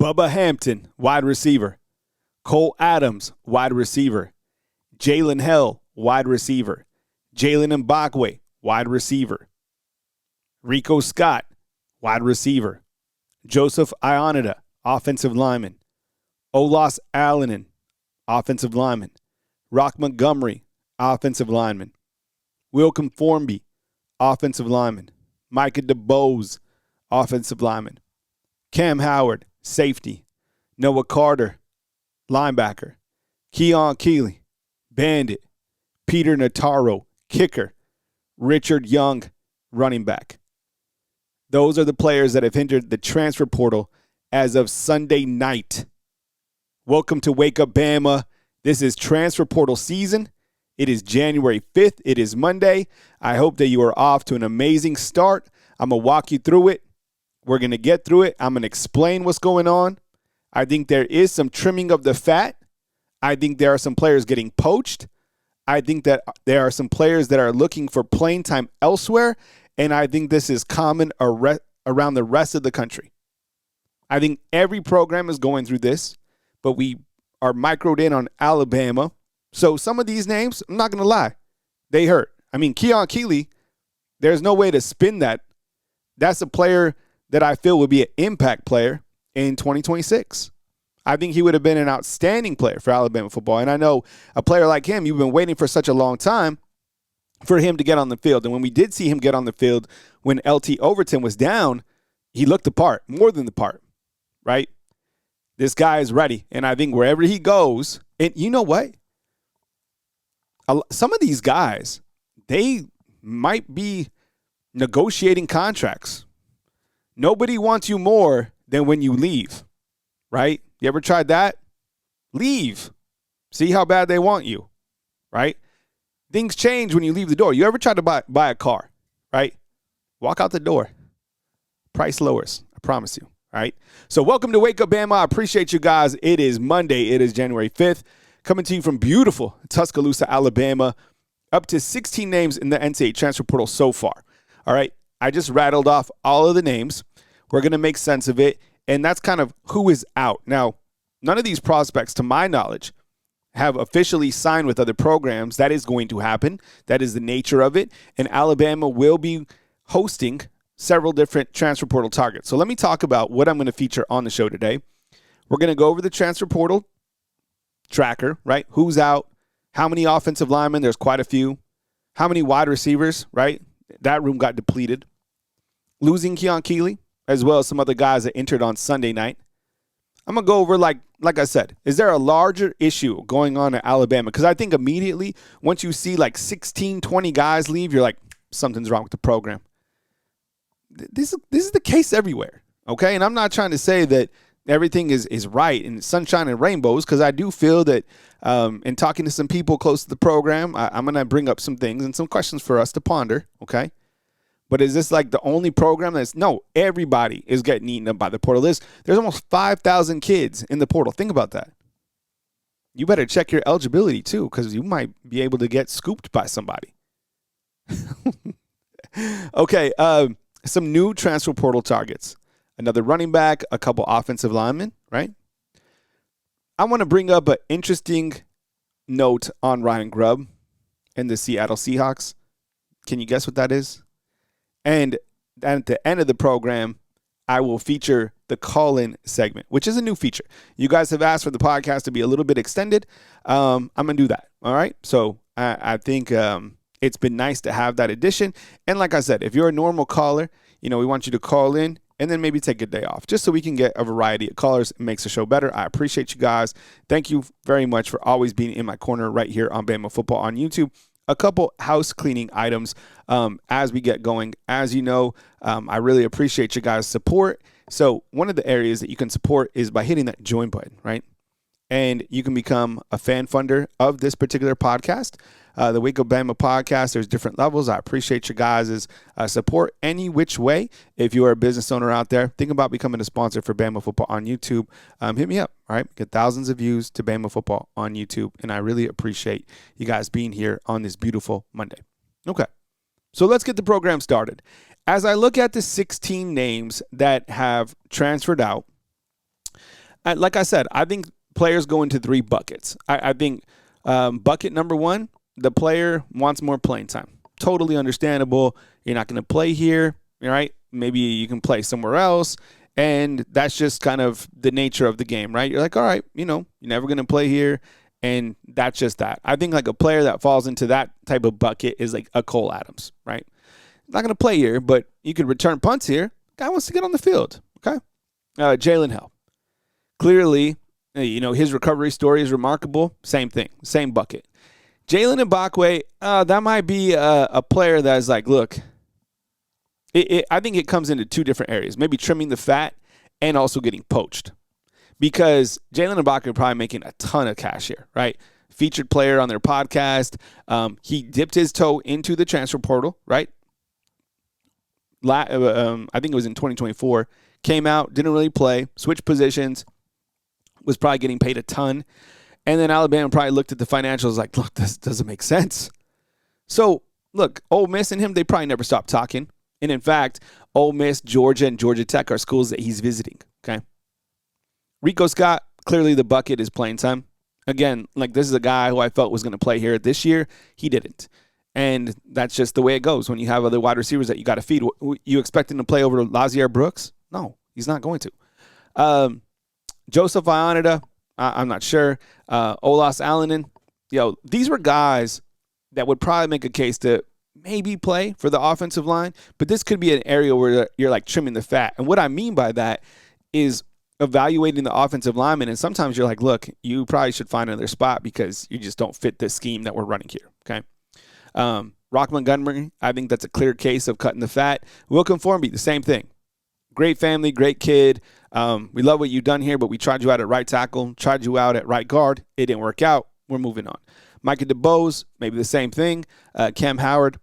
Bubba Hampton, wide receiver. Cole Adams, wide receiver. Jalen Hale, wide receiver. Jaylen Mbakwe, wide receiver. Rico Scott, wide receiver. Joseph Ionita, offensive lineman. Olas Allanen, offensive lineman. Rock Montgomery, offensive lineman. Wilkin Formby, offensive lineman. Micah DeBoer, offensive lineman. Cam Howard, safety. Noah Carter, linebacker. Keon Keeley, bandit. Peter Nataro, kicker. Richard Young, running back. Those are the players that have entered the transfer portal as of Sunday night. Welcome to Wake Up Bama. This is transfer portal season. It is January 5th. It is Monday. I hope that you are off to an amazing start. I'm going to walk you through it. We're going to get through it. I'm going to explain what's going on. I think there is some trimming of the fat. I think there are some players getting poached. I think that there are some players that are looking for playing time elsewhere. And I think this is common around the rest of the country. I think every program is going through this, but we are microed in on Alabama. So some of these names, I'm not going to lie, they hurt. I mean, Keon Keeley, there's no way to spin that. That's a player that I feel would be an impact player in 2026. I think he would have been an outstanding player for Alabama football. And I know a player like him, you've been waiting for such a long time for him to get on the field. And when we did see him get on the field, when LT Overton was down, he looked the part, more than the part, right? This guy is ready. And I think wherever he goes, and you know what? Some of these guys, they might be negotiating contracts. Nobody wants you more than when you leave, right? You ever tried that? Leave. See how bad they want you, right? Things change when you leave the door. You ever tried to buy a car, right? Walk out the door. Price lowers. I promise you, all right? So welcome to Wake Up Bama. I appreciate you guys. It is Monday. It is January 5th. Coming to you from beautiful Tuscaloosa, Alabama. Up to 16 names in the NCAA transfer portal so far, all right? I just rattled off all of the names. We're going to make sense of it, and that's kind of who is out. Now, none of these prospects, to my knowledge, have officially signed with other programs. That is going to happen. That is the nature of it. And Alabama will be hosting several different transfer portal targets. So let me talk about what I'm going to feature on the show today. We're going to go over the transfer portal tracker, right? Who's out? How many offensive linemen? There's quite a few. How many wide receivers, right? That room got depleted. Losing Keon Keeley, as well as some other guys that entered on Sunday night. I'm going to go over, like I said, is there a larger issue going on at Alabama? Because I think immediately, once you see like 16, 20 guys leave, you're like, something's wrong with the program. This is the case everywhere, okay? And I'm not trying to say that everything is right and sunshine and rainbows, because I do feel that in talking to some people close to the program, I'm going to bring up some things and some questions for us to ponder, okay? But is this like the only program that's – no, everybody is getting eaten up by the portal. There's almost 5,000 kids in the portal. Think about that. You better check your eligibility too, because you might be able to get scooped by somebody. Okay, some new transfer portal targets. Another running back, a couple offensive linemen, right? I want to bring up an interesting note on Ryan Grubb and the Seattle Seahawks. Can you guess what that is? And at the end of the program, I will feature the call-in segment, which is a new feature. You guys have asked for the podcast to be a little bit extended. I'm going to do that, all right? So I think it's been nice to have that addition. And like I said, if you're a normal caller, we want you to call in and then maybe take a day off just so we can get a variety of callers. It makes the show better. I appreciate you guys. Thank you very much for always being in my corner right here on Bama Football on YouTube. A couple house cleaning items as we get going. As you know, I really appreciate you guys' support. So one of the areas that you can support is by hitting that join button, right? And you can become a fan funder of this particular podcast. The Wake Up Bama podcast, there's different levels. I appreciate you guys' support any which way. If you are a business owner out there, think about becoming a sponsor for Bama Football on YouTube. Hit me up, all right? Get thousands of views to Bama Football on YouTube, and I really appreciate you guys being here on this beautiful Monday. Okay, so let's get the program started. As I look at the 16 names that have transferred out, Like I said, I think players go into 3 buckets. I think bucket number 1, the player wants more playing time. Totally understandable. You're not going to play here, right? Maybe you can play somewhere else. And that's just kind of the nature of the game, right? You're like, all right, you're never going to play here. And that's just that. I think like a player that falls into that type of bucket is like a Cole Adams, right? Not going to play here, but you could return punts here. Guy wants to get on the field, okay? Jalen Hale. Clearly, his recovery story is remarkable. Same thing, same bucket. Jaylen Mbakwe, that might be a player that's like, look, I think it comes into 2 different areas. Maybe trimming the fat and also getting poached. Because Jaylen Mbakwe probably making a ton of cash here, right? Featured player on their podcast. He dipped his toe into the transfer portal, right? I think it was in 2024. Came out, didn't really play, switched positions, was probably getting paid a ton. And then Alabama probably looked at the financials like, look, this doesn't make sense. So, look, Ole Miss and him, they probably never stopped talking. And in fact, Ole Miss, Georgia, and Georgia Tech are schools that he's visiting, okay? Rico Scott, clearly the bucket is playing time. Again, like this is a guy who I felt was going to play here this year. He didn't. And that's just the way it goes when you have other wide receivers that you got to feed. You expect him to play over Lazier Brooks? No, he's not going to. Joseph Ionita, I'm not sure. Olas Alanen, these were guys that would probably make a case to maybe play for the offensive line, but this could be an area where you're like trimming the fat. And what I mean by that is evaluating the offensive lineman, and sometimes you're like, look, you probably should find another spot because you just don't fit this scheme that we're running here, okay? Rock Montgomery, I think that's a clear case of cutting the fat. Wilkin Formby, the same thing. Great family, great kid. We love what you've done here, but we tried you out at right tackle, tried you out at right guard. It didn't work out. We're moving on. Micah DeBose, maybe the same thing. Cam Howard,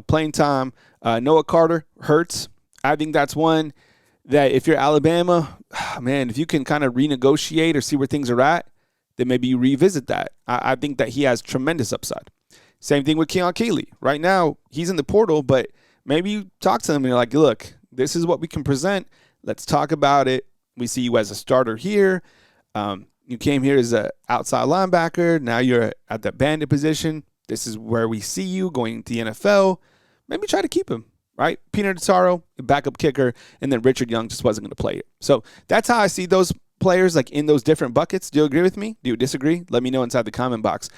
playing time. Noah Carter, hurts. I think that's one that if you're Alabama, man, if you can kind of renegotiate or see where things are at, then maybe you revisit that. I think that he has tremendous upside. Same thing with Keon Keeley. Right now, he's in the portal, but maybe you talk to him and you're like, look, this is what we can present. Let's talk about it. We see you as a starter here. You came here as an outside linebacker. Now you're at the bandit position. This is where we see you going to the NFL. Maybe try to keep him, right? Peter Taro, backup kicker, and then Richard Young just wasn't going to play it. So that's how I see those players like in those different buckets. Do you agree with me? Do you disagree? Let me know inside the comment box.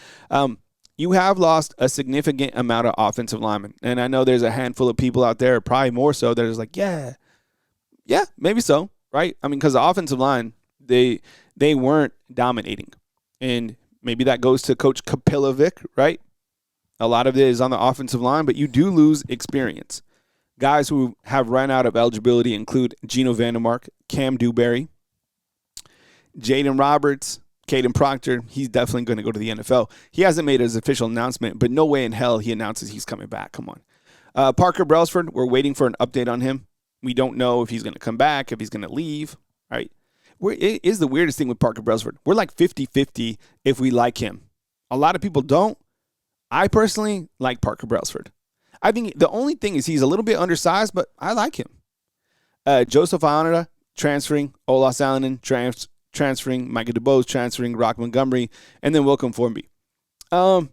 You have lost a significant amount of offensive linemen. And I know there's a handful of people out there, probably more so, that is like, yeah, maybe so, right? I mean, because the offensive line, they weren't dominating. And maybe that goes to Coach Kapilovic, right? A lot of it is on the offensive line, but you do lose experience. Guys who have run out of eligibility include Geno Vandermark, Cam Dewberry, Jaden Roberts, Caden Proctor. He's definitely going to go to the NFL. He hasn't made his official announcement, but no way in hell he announces he's coming back. Come on. Parker Brailsford, we're waiting for an update on him. We don't know if he's going to come back, if he's going to leave, right? It is the weirdest thing with Parker Brailsford. We're like 50-50 if we like him. A lot of people don't. I personally like Parker Brailsford. I think the only thing is he's a little bit undersized, but I like him. Joseph Ionita transferring, Olas Alanen transferring, Micah DeBose transferring, Rock Montgomery, and then Wilkin Formby. I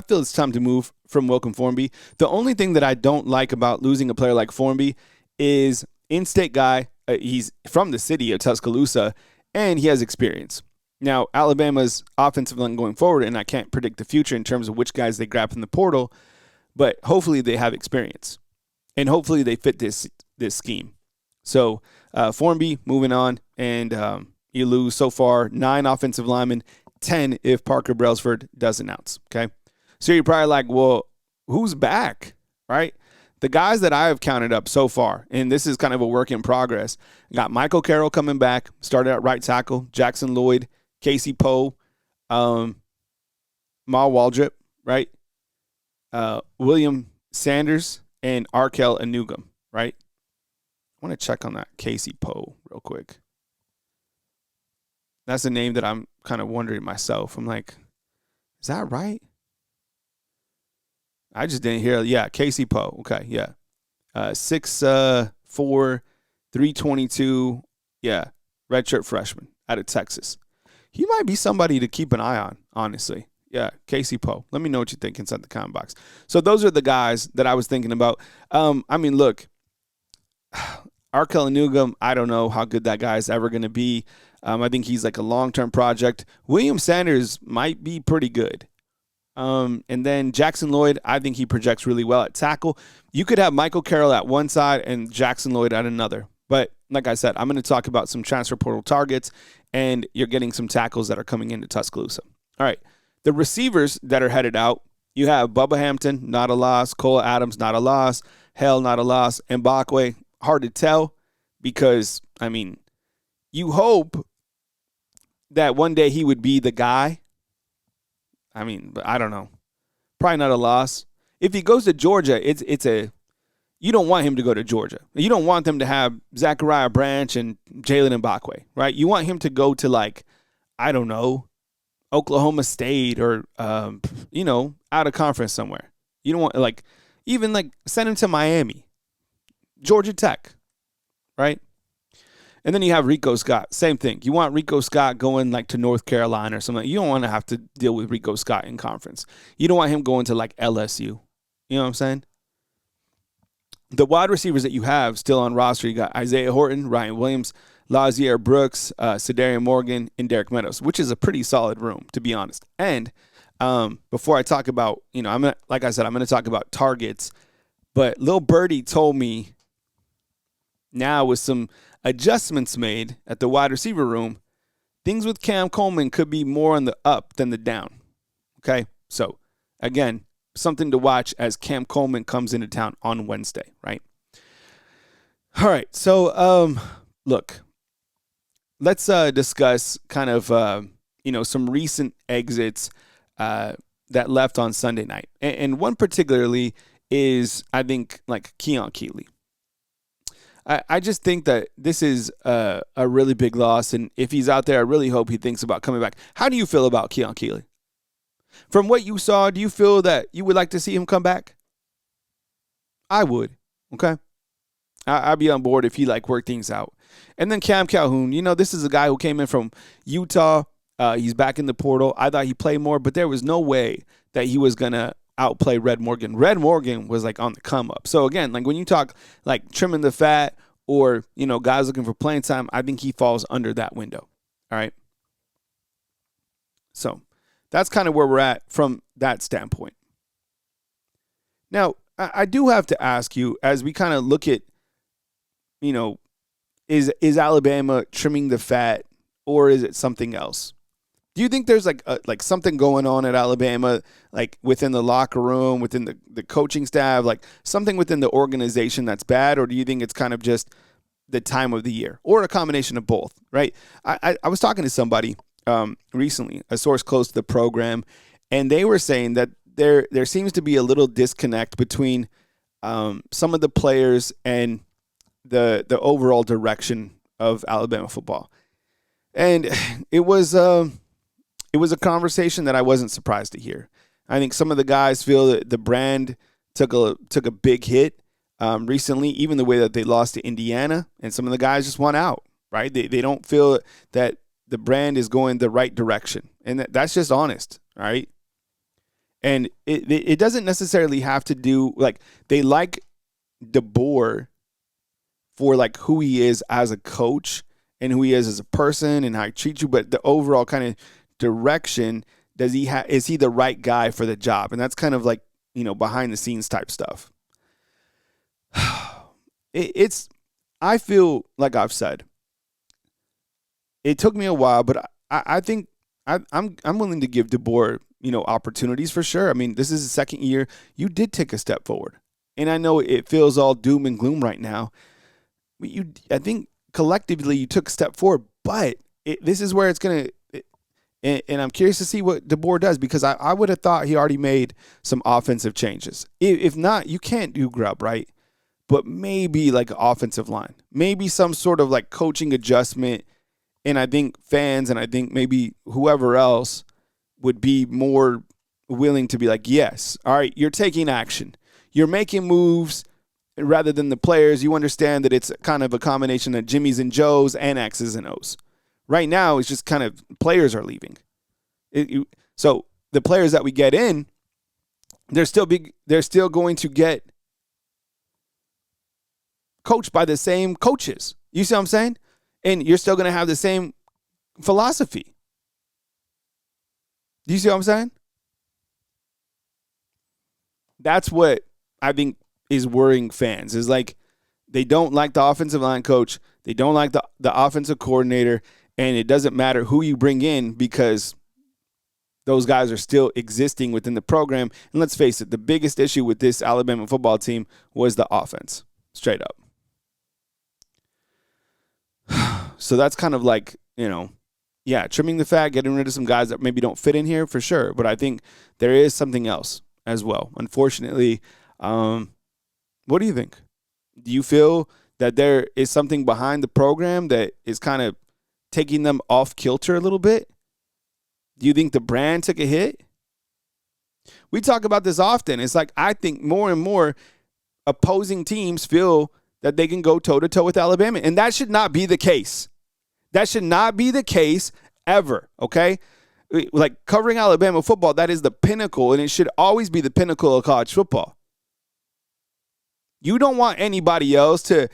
feel it's time to move from Wilkin Formby. The only thing that I don't like about losing a player like Formby is in-state guy. He's from the city of Tuscaloosa, and he has experience. Now, Alabama's offensive line going forward, and I can't predict the future in terms of which guys they grab from the portal, but hopefully they have experience, and hopefully they fit this scheme. So Formby moving on, and you lose so far 9 offensive linemen, 10 if Parker Brailsford does announce, okay? So you're probably like, well, who's back, right? The guys that I have counted up so far, and this is kind of a work in progress, got Michael Carroll coming back, started at right tackle, Jackson Lloyd, Casey Poe, Ma Waldrip, right? William Sanders, and Arkel Anugum, right? I want to check on that Casey Poe real quick. That's a name that I'm kind of wondering myself. I'm like, is that right? I just didn't hear. Yeah, Casey Poe. Okay, yeah. 6'4", 322. Yeah, redshirt freshman out of Texas. He might be somebody to keep an eye on, honestly. Yeah, Casey Poe. Let me know what you think inside the comment box. So those are the guys that I was thinking about. I mean, look, Arkell Nugum, I don't know how good that guy is ever going to be. I think he's like a long-term project. William Sanders might be pretty good. And then Jackson Lloyd, I think he projects really well at tackle. You could have Michael Carroll at one side and Jackson Lloyd at another. But like I said, I'm going to talk about some transfer portal targets, and you're getting some tackles that are coming into Tuscaloosa. All right. The receivers that are headed out, you have Bubba Hampton, not a loss. Cole Adams, not a loss. Hale, not a loss. Mbakwe, hard to tell because, I mean, you hope that one day he would be the guy. I mean, but I don't know. Probably not a loss. If he goes to Georgia, you don't want him to go to Georgia. You don't want them to have Zachariah Branch and Jaylen Mbakwe, right? You want him to go to, like, I don't know, Oklahoma State or, out of conference somewhere. You don't want, even send him to Miami, Georgia Tech, right? And then you have Rico Scott. Same thing. You want Rico Scott going, to North Carolina or something. You don't want to have to deal with Rico Scott in conference. You don't want him going to, LSU. You know what I'm saying? The wide receivers that you have still on roster, you got Isaiah Horton, Ryan Williams, Lazier Brooks, Sedarian Morgan, and Derek Meadows, which is a pretty solid room, to be honest. And before I talk about, I'm going to talk about targets. But Lil Birdie told me now with some adjustments made at the wide receiver room, things with Cam Coleman could be more on the up than the down. Okay? So, again, something to watch as Cam Coleman comes into town on Wednesday, right? All right, so look, let's discuss kind of some recent exits that left on Sunday night, and one particularly is I think Keon Keeley. I just think that this is a really big loss, and if he's out there, I really hope he thinks about coming back. How do you feel about Keon Keeley? From what you saw, do you feel that you would like to see him come back? I would, okay? I'd be on board if he worked things out. And then Cam Calhoun, this is a guy who came in from Utah. He's back in the portal. I thought he played more, but there was no way that he was going to outplay Red Morgan. Red Morgan was on the come up. So again, when you talk trimming the fat or, guys looking for playing time, I think he falls under that window. All right. So that's kind of where we're at from that standpoint. Now, I do have to ask you, as we kind of look at, is Alabama trimming the fat or is it something else? Do you think there's something going on at Alabama, within the locker room, within the coaching staff, something within the organization that's bad, or do you think it's kind of just the time of the year, or a combination of both? Right? I was talking to somebody recently, a source close to the program, and they were saying that there seems to be a little disconnect between some of the players and the overall direction of Alabama football, and it was a conversation that I wasn't surprised to hear. I think some of the guys feel that the brand took a big hit recently, even the way that they lost to Indiana, and some of the guys just want out, right? They don't feel that the brand is going the right direction, and that's just honest, right? And it doesn't necessarily have to do, they like DeBoer for who he is as a coach and who he is as a person and how he treats you, but the overall kind of direction, is he the right guy for the job? And that's kind of behind the scenes type stuff. I feel like I've said, it took me a while, but I think I'm willing to give DeBoer opportunities for sure. I mean, this is his second year. You did take a step forward, and I know it feels all doom and gloom right now. But I think collectively you took a step forward, but this is where it's gonna. And I'm curious to see what DeBoer does, because I would have thought he already made some offensive changes. If not, you can't do grub, right? But maybe an offensive line, maybe some sort of coaching adjustment. And I think fans and I think maybe whoever else would be more willing to be yes, all right, you're taking action. You're making moves. rather than the players, you understand that it's kind of a combination of Jimmys and Joes and X's and O's. Right now, it's just kind of players are leaving. So the players that we get in, they're still going to get coached by the same coaches. You see what I'm saying? And you're still going to have the same philosophy. Do you see what I'm saying? That's what I think is worrying fans. Is like they don't like the offensive line coach. They don't like the offensive coordinator. And it doesn't matter who you bring in because those guys are still existing within the program. And let's face it, the biggest issue with this Alabama football team was the offense. Straight up. So that's kind of like, trimming the fat, getting rid of some guys that maybe don't fit in here for sure. But I think there is something else as well. Unfortunately, what do you think? Do you feel that there is something behind the program that is kind of taking them off kilter a little bit? Do you think the brand took a hit? We talk about this often. It's like I think more and more opposing teams feel that they can go toe-to-toe with Alabama. And that should not be the case. That should not be the case ever, okay? Like covering Alabama football, that is the pinnacle, and it should always be the pinnacle of college football. You don't want anybody else to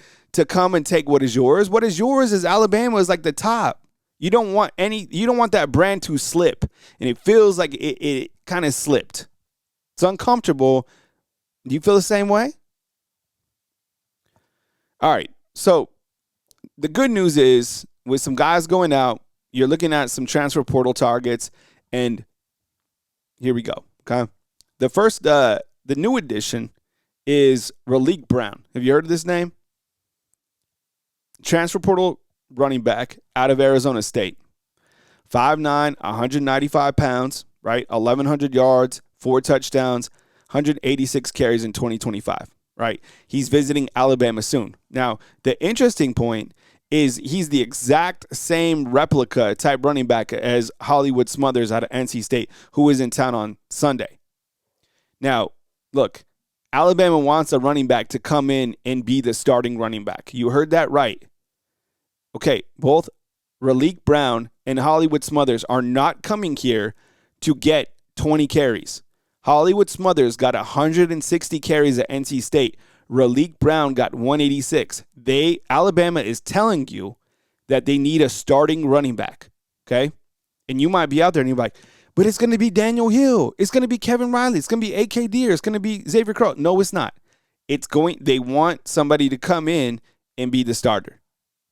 come and take what is yours. What is yours is Alabama is like the top. You don't want that brand to slip. And it feels like it kind of slipped. It's uncomfortable. Do you feel the same way? All right. So the good news is with some guys going out, you're looking at some transfer portal targets, and here we go. Okay. The first, the new addition is Raleek Brown. Have you heard of this name? Transfer portal running back out of Arizona State. 5'9", 195 pounds, right? 1,100 yards, 4 touchdowns, 186 carries in 2025, right? He's visiting Alabama soon. Now, the interesting point is he's the exact same replica type running back as Hollywood Smothers out of NC State, who is in town on Sunday. Now, look, Alabama wants a running back to come in and be the starting running back. You heard that right. Okay, both Raleek Brown and Hollywood Smothers are not coming here to get 20 carries. Hollywood Smothers got 160 carries at NC State. Raleek Brown got 186. Alabama is telling you that they need a starting running back, okay? And you might be out there and you're like, but it's going to be Daniel Hill. It's going to be Kevin Riley. It's going to be A.K. Deere. It's going to be Xavier Crow. No, it's not. They want somebody to come in and be the starter,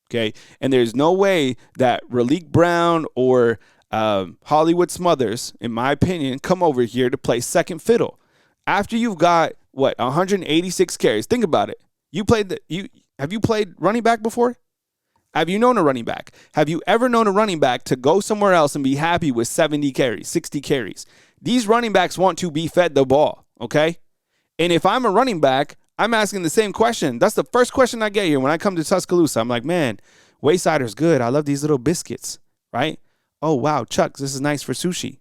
okay? And there's no way that Raleek Brown or Hollywood Smothers, in my opinion, come over here to play second fiddle. After you've got, 186 carries. Think about it. Have you played running back before? Have you known a running back? Have you ever known a running back to go somewhere else and be happy with 70 carries, 60 carries? These running backs want to be fed the ball, okay? And if I'm a running back, I'm asking the same question. That's the first question I get here when I come to Tuscaloosa. I'm like, man, Waysider's good. I love these little biscuits, right? Oh, wow, Chuck's, this is nice for sushi.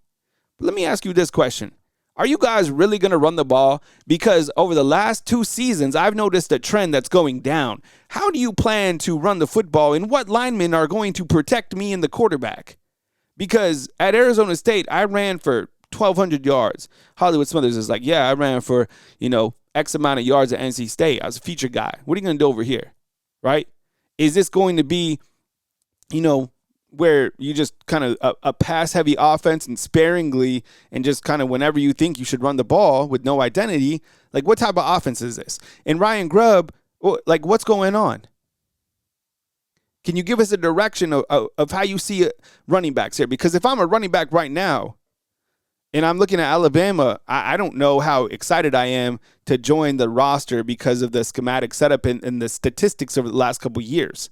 But let me ask you this question. Are you guys really going to run the ball? Because over the last 2 seasons, I've noticed a trend that's going down. How do you plan to run the football, and what linemen are going to protect me and the quarterback? Because at Arizona State, I ran for 1,200 yards. Hollywood Smothers is like, yeah, I ran for, X amount of yards at NC State. I was a feature guy. What are you going to do over here, right? Is this going to be, where you just kind of a pass-heavy offense and sparingly and just kind of whenever you think you should run the ball with no identity, like what type of offense is this? And Ryan Grubb, like what's going on? Can you give us a direction of how you see running backs here? Because if I'm a running back right now and I'm looking at Alabama, I don't know how excited I am to join the roster because of the schematic setup and the statistics over the last couple of years.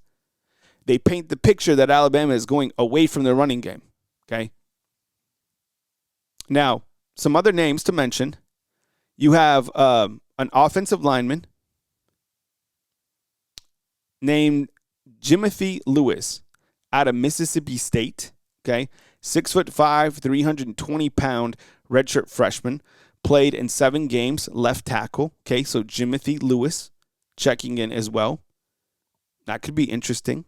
They paint the picture that Alabama is going away from the running game, okay? Now, some other names to mention. You have an offensive lineman named Jimothy Lewis out of Mississippi State, okay? 6'5", 320-pound redshirt freshman. Played in 7 games, left tackle, okay? So Jimothy Lewis, checking in as well. That could be interesting.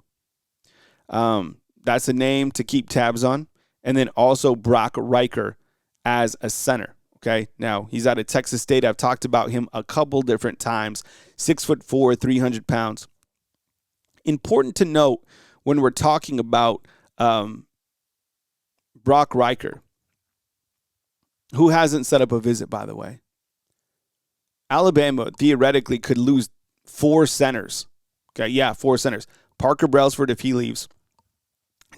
That's a name to keep tabs on. And then also Brock Riker as a center. Okay. Now, he's out of Texas State. I've talked about him a couple different times. 6'4", 300 pounds. Important to note when we're talking about Brock Riker, who hasn't set up a visit, by the way. Alabama theoretically could lose 4 centers. Okay, yeah, 4 centers. Parker Brailsford if he leaves.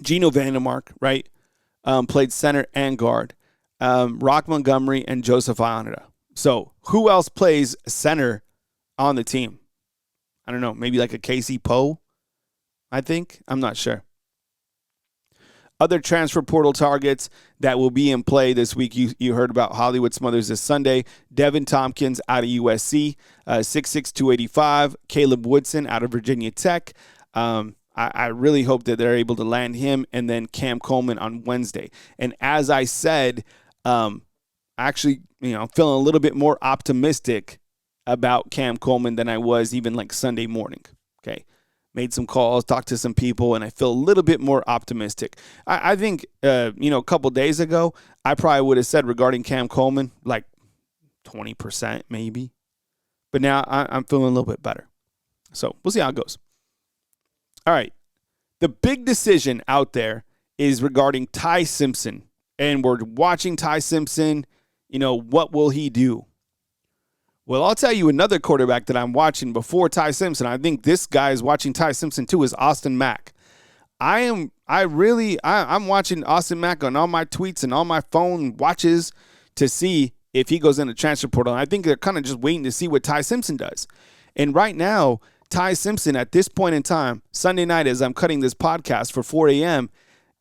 Geno Vandermark, right, played center and guard. Rock Montgomery and Joseph Ionita. So who else plays center on the team? I don't know, maybe like a Casey Poe, I think. I'm not sure. Other transfer portal targets that will be in play this week, you heard about Hollywood Smothers this Sunday. Devan Tomkins out of USC, 6'6", 285. Caleb Woodson out of Virginia Tech. I really hope that they're able to land him, and then Cam Coleman on Wednesday. And as I said, actually, I'm feeling a little bit more optimistic about Cam Coleman than I was even like Sunday morning. Okay. Made some calls, talked to some people, and I feel a little bit more optimistic. I think, a couple days ago, I probably would have said regarding Cam Coleman, like 20% maybe. But now I'm feeling a little bit better. So we'll see how it goes. All right. The big decision out there is regarding Ty Simpson. And we're watching Ty Simpson. What will he do? Well, I'll tell you another quarterback that I'm watching before Ty Simpson. I think this guy is watching Ty Simpson too, is Austin Mack. I'm watching Austin Mack on all my tweets and all my phone watches to see if he goes into transfer portal. And I think they're kind of just waiting to see what Ty Simpson does. And right now, Ty Simpson at this point in time, Sunday night as I'm cutting this podcast for 4 a.m.,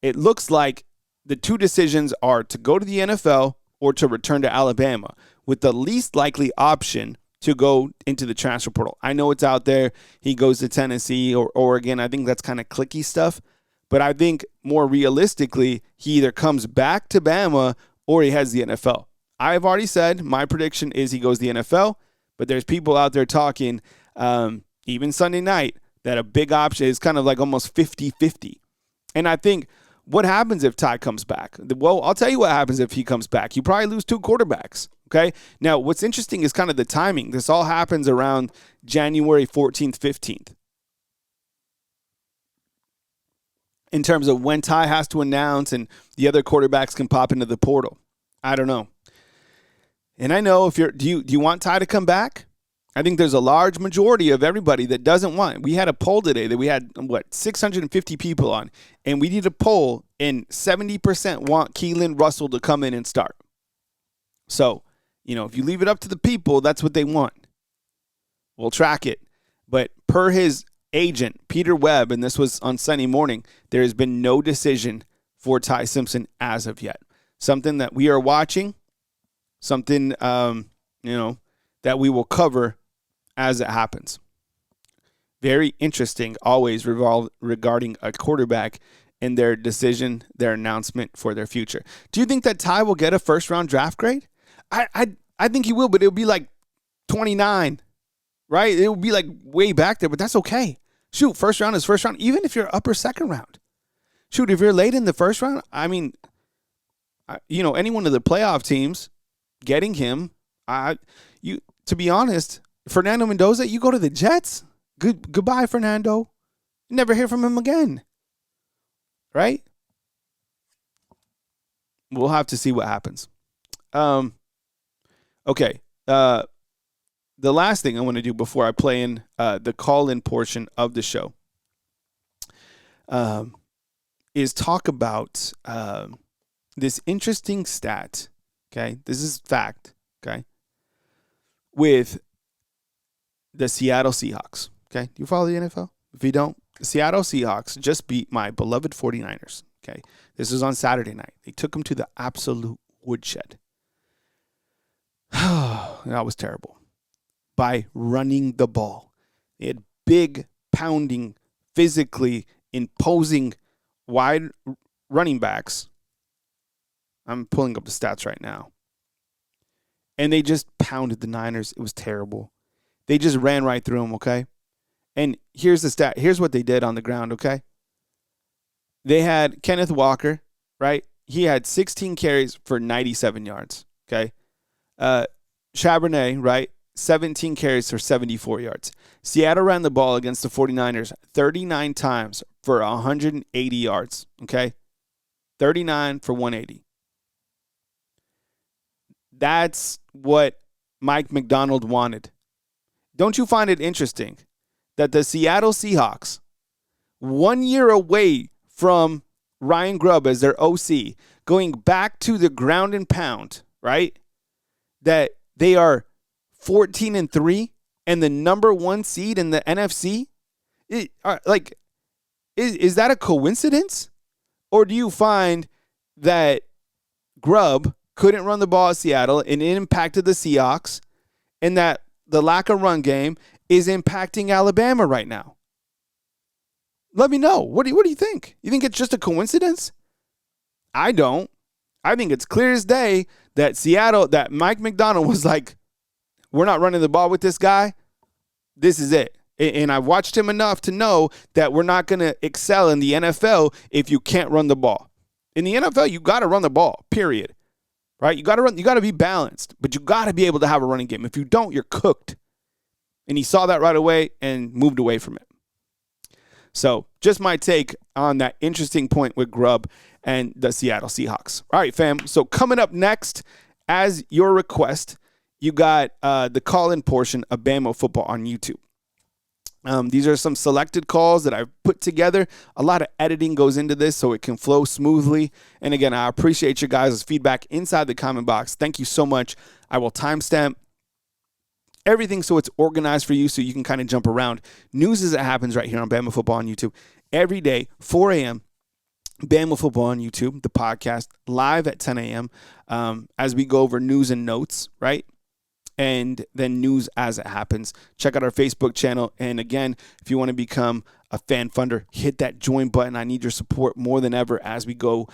it looks like the 2 decisions are to go to the NFL or to return to Alabama, with the least likely option to go into the transfer portal. I know it's out there. He goes to Tennessee or Oregon. I think that's kind of clicky stuff. But I think more realistically, he either comes back to Bama or he has the NFL. I've already said my prediction is he goes to the NFL, but there's people out there talking, even Sunday night, that a big option is kind of like almost 50-50. And I think, what happens if Ty comes back? Well, I'll tell you what happens if he comes back. You probably lose 2 quarterbacks, okay? Now, what's interesting is kind of the timing. This all happens around January 14th, 15th. In terms of when Ty has to announce and the other quarterbacks can pop into the portal. I don't know. And I know do you want Ty to come back? I think there's a large majority of everybody that doesn't want it. We had a poll today that we had, 650 people on, and we did a poll, and 70% want Keelan Russell to come in and start. So, if you leave it up to the people, that's what they want. We'll track it. But per his agent, Peter Webb, and this was on Sunday morning, there has been no decision for Ty Simpson as of yet. Something that we are watching, something, that we will cover as it happens. Very interesting, always regarding a quarterback and their decision, their announcement for their future. Do you think that Ty will get a first-round draft grade? I think he will, but it'll be like 29, right? It will be like way back there, but that's okay. Shoot, first round is first round, even if you're upper second round. Shoot, if you're late in the first round, I mean, any one of the playoff teams getting him, to be honest, Fernando Mendoza, you go to the Jets. Goodbye, Fernando. You never hear from him again. Right? We'll have to see what happens. Okay. The last thing I want to do before I play in the call-in portion of the show is talk about this interesting stat. Okay? This is fact. Okay? With the Seattle Seahawks. Okay? Do you follow the NFL? If you don't, the Seattle Seahawks just beat my beloved 49ers. Okay? This was on Saturday night. They took them to the absolute woodshed. That was terrible. By running the ball. They had big, pounding, physically imposing wide running backs. I'm pulling up the stats right now. And they just pounded the Niners. It was terrible. They just ran right through them, okay? And here's the stat. Here's what they did on the ground, okay? They had Kenneth Walker, right? He had 16 carries for 97 yards, okay? Charbonnet, right? 17 carries for 74 yards. Seattle ran the ball against the 49ers 39 times for 180 yards, okay? 39 for 180. That's what Mike McDonald wanted. Don't you find it interesting that the Seattle Seahawks, 1 year away from Ryan Grubb as their OC, going back to the ground and pound, right? That they are 14-3 and the number 1 seed in the NFC? Is that a coincidence? Or do you find that Grubb couldn't run the ball at Seattle and it impacted the Seahawks, and that the lack of run game is impacting Alabama right now? Let me know. What do you think? You think it's just a coincidence? I don't. I think it's clear as day that Mike McDonald was like, we're not running the ball with this guy. This is it. And I watched him enough to know that we're not going to excel in the NFL if you can't run the ball. In the NFL, you got to run the ball, period. Right? You got to be balanced, but you got to be able to have a running game. If you don't, you're cooked. And he saw that right away and moved away from it. So just my take on that interesting point with Grubb and the Seattle Seahawks. All right, fam. So coming up next, as your request, you got the call-in portion of Bama Football on YouTube. These are some selected calls that I've put together. A lot of editing goes into this so it can flow smoothly. And again, I appreciate your guys' feedback inside the comment box. Thank you so much. I will timestamp everything so it's organized for you so you can kind of jump around. News as it happens right here on Bama Football on YouTube. Every day, 4 a.m., Bama Football on YouTube, the podcast, live at 10 a.m. As we go over news and notes, right? And then news as it happens. Check out our Facebook channel. And again, if you want to become a fan funder, hit that join button. I need your support more than ever as we go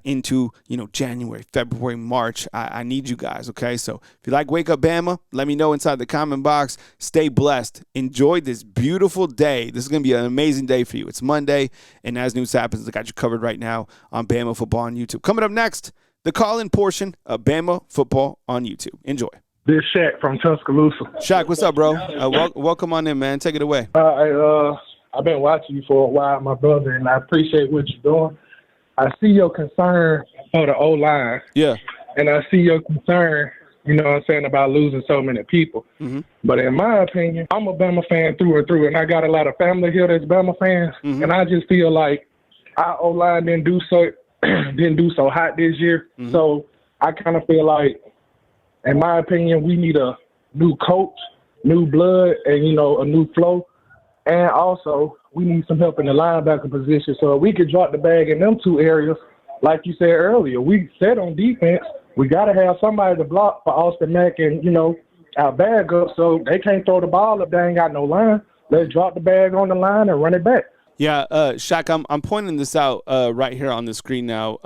into January, February, March. I need you guys, okay? So if you like Wake Up Bama, let me know inside the comment box. Stay blessed. Enjoy this beautiful day. This is going to be an amazing day for you. It's Monday, and as news happens, I got you covered right now on Bama Football on YouTube. Coming up next, the call-in portion of Bama Football on YouTube. Enjoy. This Shaq from Tuscaloosa. Shaq, what's up, bro? Welcome on in, man. Take it away. I've been watching you for a while, my brother, and I appreciate what you're doing. I see your concern for the O-line. Yeah. And I see your concern, about losing so many people. Mm-hmm. But in my opinion, I'm a Bama fan through and through, and I got a lot of family here that's Bama fans. Mm-hmm. And I just feel like our O-line didn't do so hot this year. Mm-hmm. So I kind of feel like, in my opinion, we need a new coach, new blood, and, a new flow. And also, we need some help in the linebacker position. So if we could drop the bag in them two areas, like you said earlier, we said on defense, we got to have somebody to block for Austin Mack and, our bag up. So they can't throw the ball if they ain't got no line. Let's drop the bag on the line and run it back. Yeah, Shaq, I'm pointing this out right here on the screen now.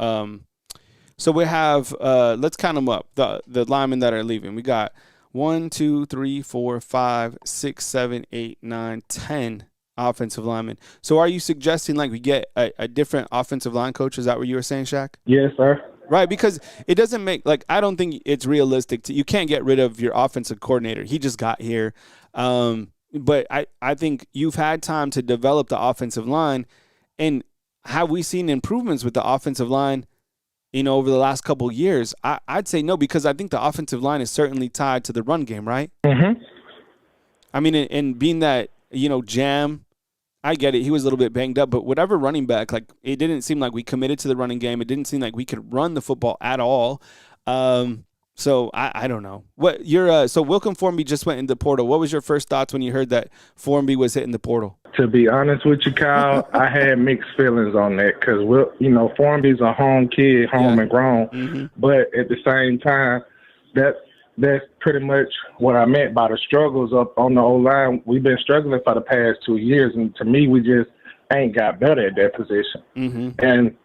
So we have, let's count them up, the linemen that are leaving. We got 1, 2, 3, 4, 5, 6, 7, 8, 9, 10 offensive linemen. So are you suggesting like we get a different offensive line coach? Is that what you were saying, Shaq? Yes, sir. Right, because it doesn't make, I don't think it's realistic. You can't get rid of your offensive coordinator. He just got here. But I think you've had time to develop the offensive line. And have we seen improvements with the offensive line over the last couple of years? I'd say no, because I think the offensive line is certainly tied to the run game, right? Mm-hmm. I mean, and being that, Jam, I get it. He was a little bit banged up, but whatever running back, it didn't seem like we committed to the running game. It didn't seem like we could run the football at all. So I don't know. So Wilkin Formby just went in the portal. What was your first thoughts when you heard that Formby was hitting the portal? To be honest with you, Kyle, I had mixed feelings on that because, Formby's a home kid, home and grown. Mm-hmm. But at the same time, that's pretty much what I meant by the struggles up on the O-line. We've been struggling for the past 2 years, and to me, we just ain't got better at that position. Mm-hmm. And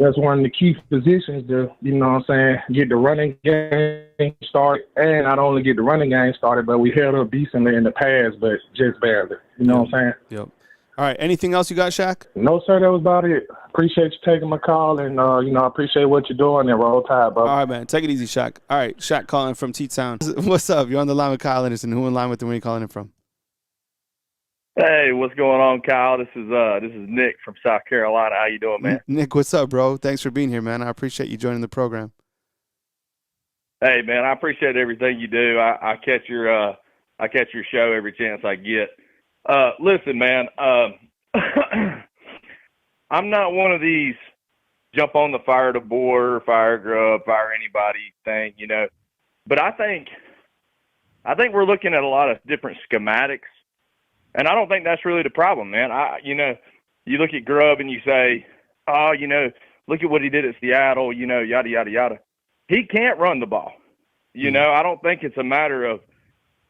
that's one of the key positions to, you know what I'm saying, get the running game started. And not only get the running game started, but we held up decently in the pass, but just barely. You know what I'm saying? Yep. All right. Anything else you got, Shaq? No, sir. That was about it. Appreciate you taking my call, and, you know, I appreciate what you're doing and Roll Tide, bro. All right, man. Take it easy, Shaq. All right. Shaq calling from T-Town. What's up? You're on the line with Kyle Anderson. Who in line with him? Where are you calling him from? Hey, what's going on, Kyle? This is Nick from South Carolina. How you doing, man? Nick, what's up, bro? Thanks for being here, man. I appreciate you joining the program. Hey, man, I appreciate everything you do. I catch your show every chance I get. Listen, man, I'm not one of these jump on the fire DeBoer, fire Grubb, fire anybody thing, you know. But I think we're looking at a lot of different schematics. And I don't think that's really the problem, man. You know, you look at Grubb and you say, oh, you know, look at what he did at Seattle, you know, yada, yada, yada. He can't run the ball. You know, I don't think it's a matter of,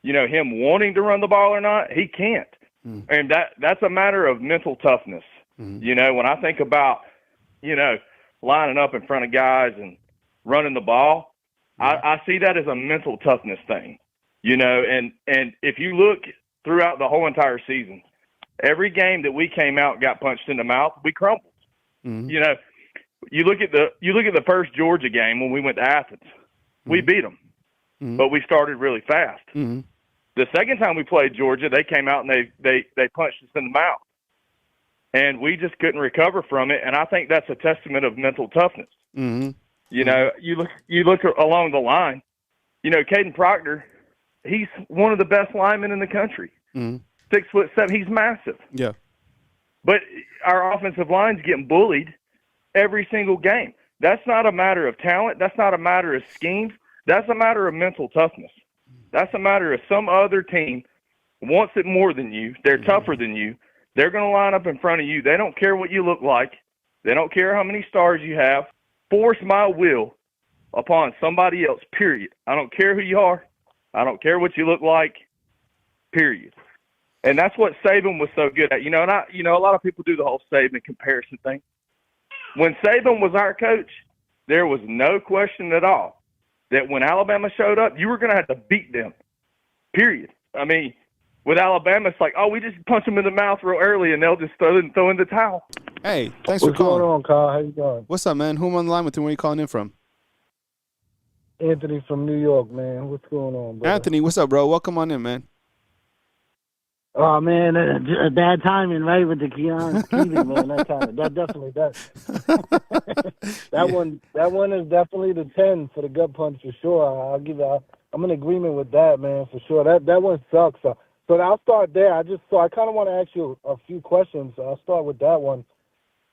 you know, him wanting to run the ball or not. He can't. And that's a matter of mental toughness. You know, when I think about, you know, lining up in front of guys and running the ball, I see that as a mental toughness thing, you know, and if you look throughout the whole entire season, every game that we came out and got punched in the mouth, we crumbled. You know, you look at the first Georgia game when we went to Athens, we beat them, but we started really fast. The second time we played Georgia, they came out and they punched us in the mouth, and we just couldn't recover from it. And I think that's a testament of mental toughness. You know, you look along the line, you know, Caden Proctor, he's one of the best linemen in the country. 6'7", he's massive. Yeah. But our offensive line's getting bullied every single game. That's not a matter of talent. That's not a matter of schemes. That's a matter of mental toughness. That's a matter of some other team wants it more than you. They're tougher than you. They're going to line up in front of you. They don't care what you look like. They don't care how many stars you have. Force my will upon somebody else, period. I don't care who you are. I don't care what you look like, period. And that's what Saban was so good at. You know, and a lot of people do the whole Saban comparison thing. When Saban was our coach, there was no question at all that when Alabama showed up, you were going to have to beat them, period. I mean, with Alabama, it's like, oh, we just punch them in the mouth real early, and they'll just throw in the towel. Hey, thanks for calling. What's going on, Kyle? How you doing? What's up, man? Who am I on the line with and where are you calling in from? Anthony from New York, man. What's going on, bro? Anthony, what's up, bro? Welcome on in, man. Oh man, bad timing, right, with the Keon Keeley, man. That definitely does. That one is definitely the 10 for the gut punch for sure. I'm in agreement with that, man, for sure. That one sucks. So I'll start there. I kind of want to ask you a few questions. I'll start with that one.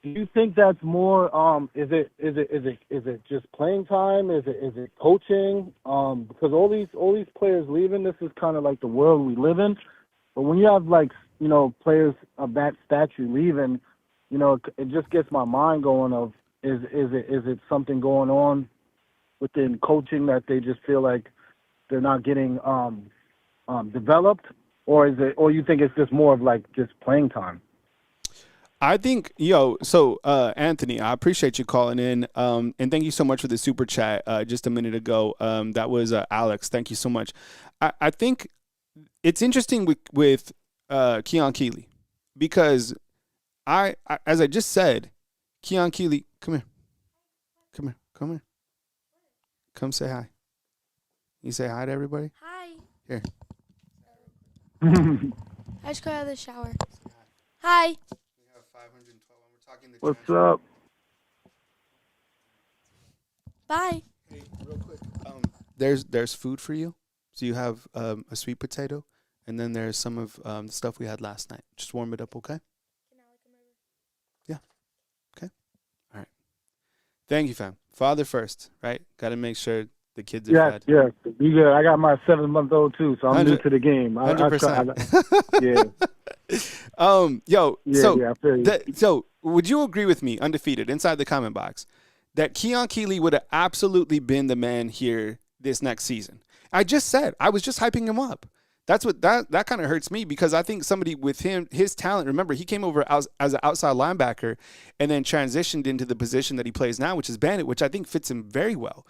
Do you think that's more? Is it just playing time? Is it coaching? Because all these players leaving, this is kind of like the world we live in. But when you have, like, you know, players of that stature leaving, you know, it just gets my mind going of, is it something going on within coaching that they just feel like they're not getting developed? Or you think it's just more of, like, just playing time? I think, Anthony, I appreciate you calling in. And thank you so much for the super chat just a minute ago. That was Alex. Thank you so much. I think it's interesting with Keon Keeley because as I just said, Keon Keeley, come here. Come say hi. You say hi to everybody? Hi. Here. I just got out of the shower. Hi. We have 512. We're talking to What's up? Bye. Hey, real quick. There's food for you. So you have a sweet potato, and then there's some of the stuff we had last night. Just warm it up, okay? Yeah. Okay. All right. Thank you, fam. Father first, right? Got to make sure the kids are fed. Yeah. Be good. I got my 7-month-old too, so I'm new to the game. 100%. Yeah. So would you agree with me, undefeated, inside the comment box, that Keon Keeley would have absolutely been the man here this next season? I just said, I was just hyping him up, That's what that kind of hurts me, because I think somebody with his talent, remember, he came over as an outside linebacker and then transitioned into the position that he plays now, which is bandit, which I think fits him very well.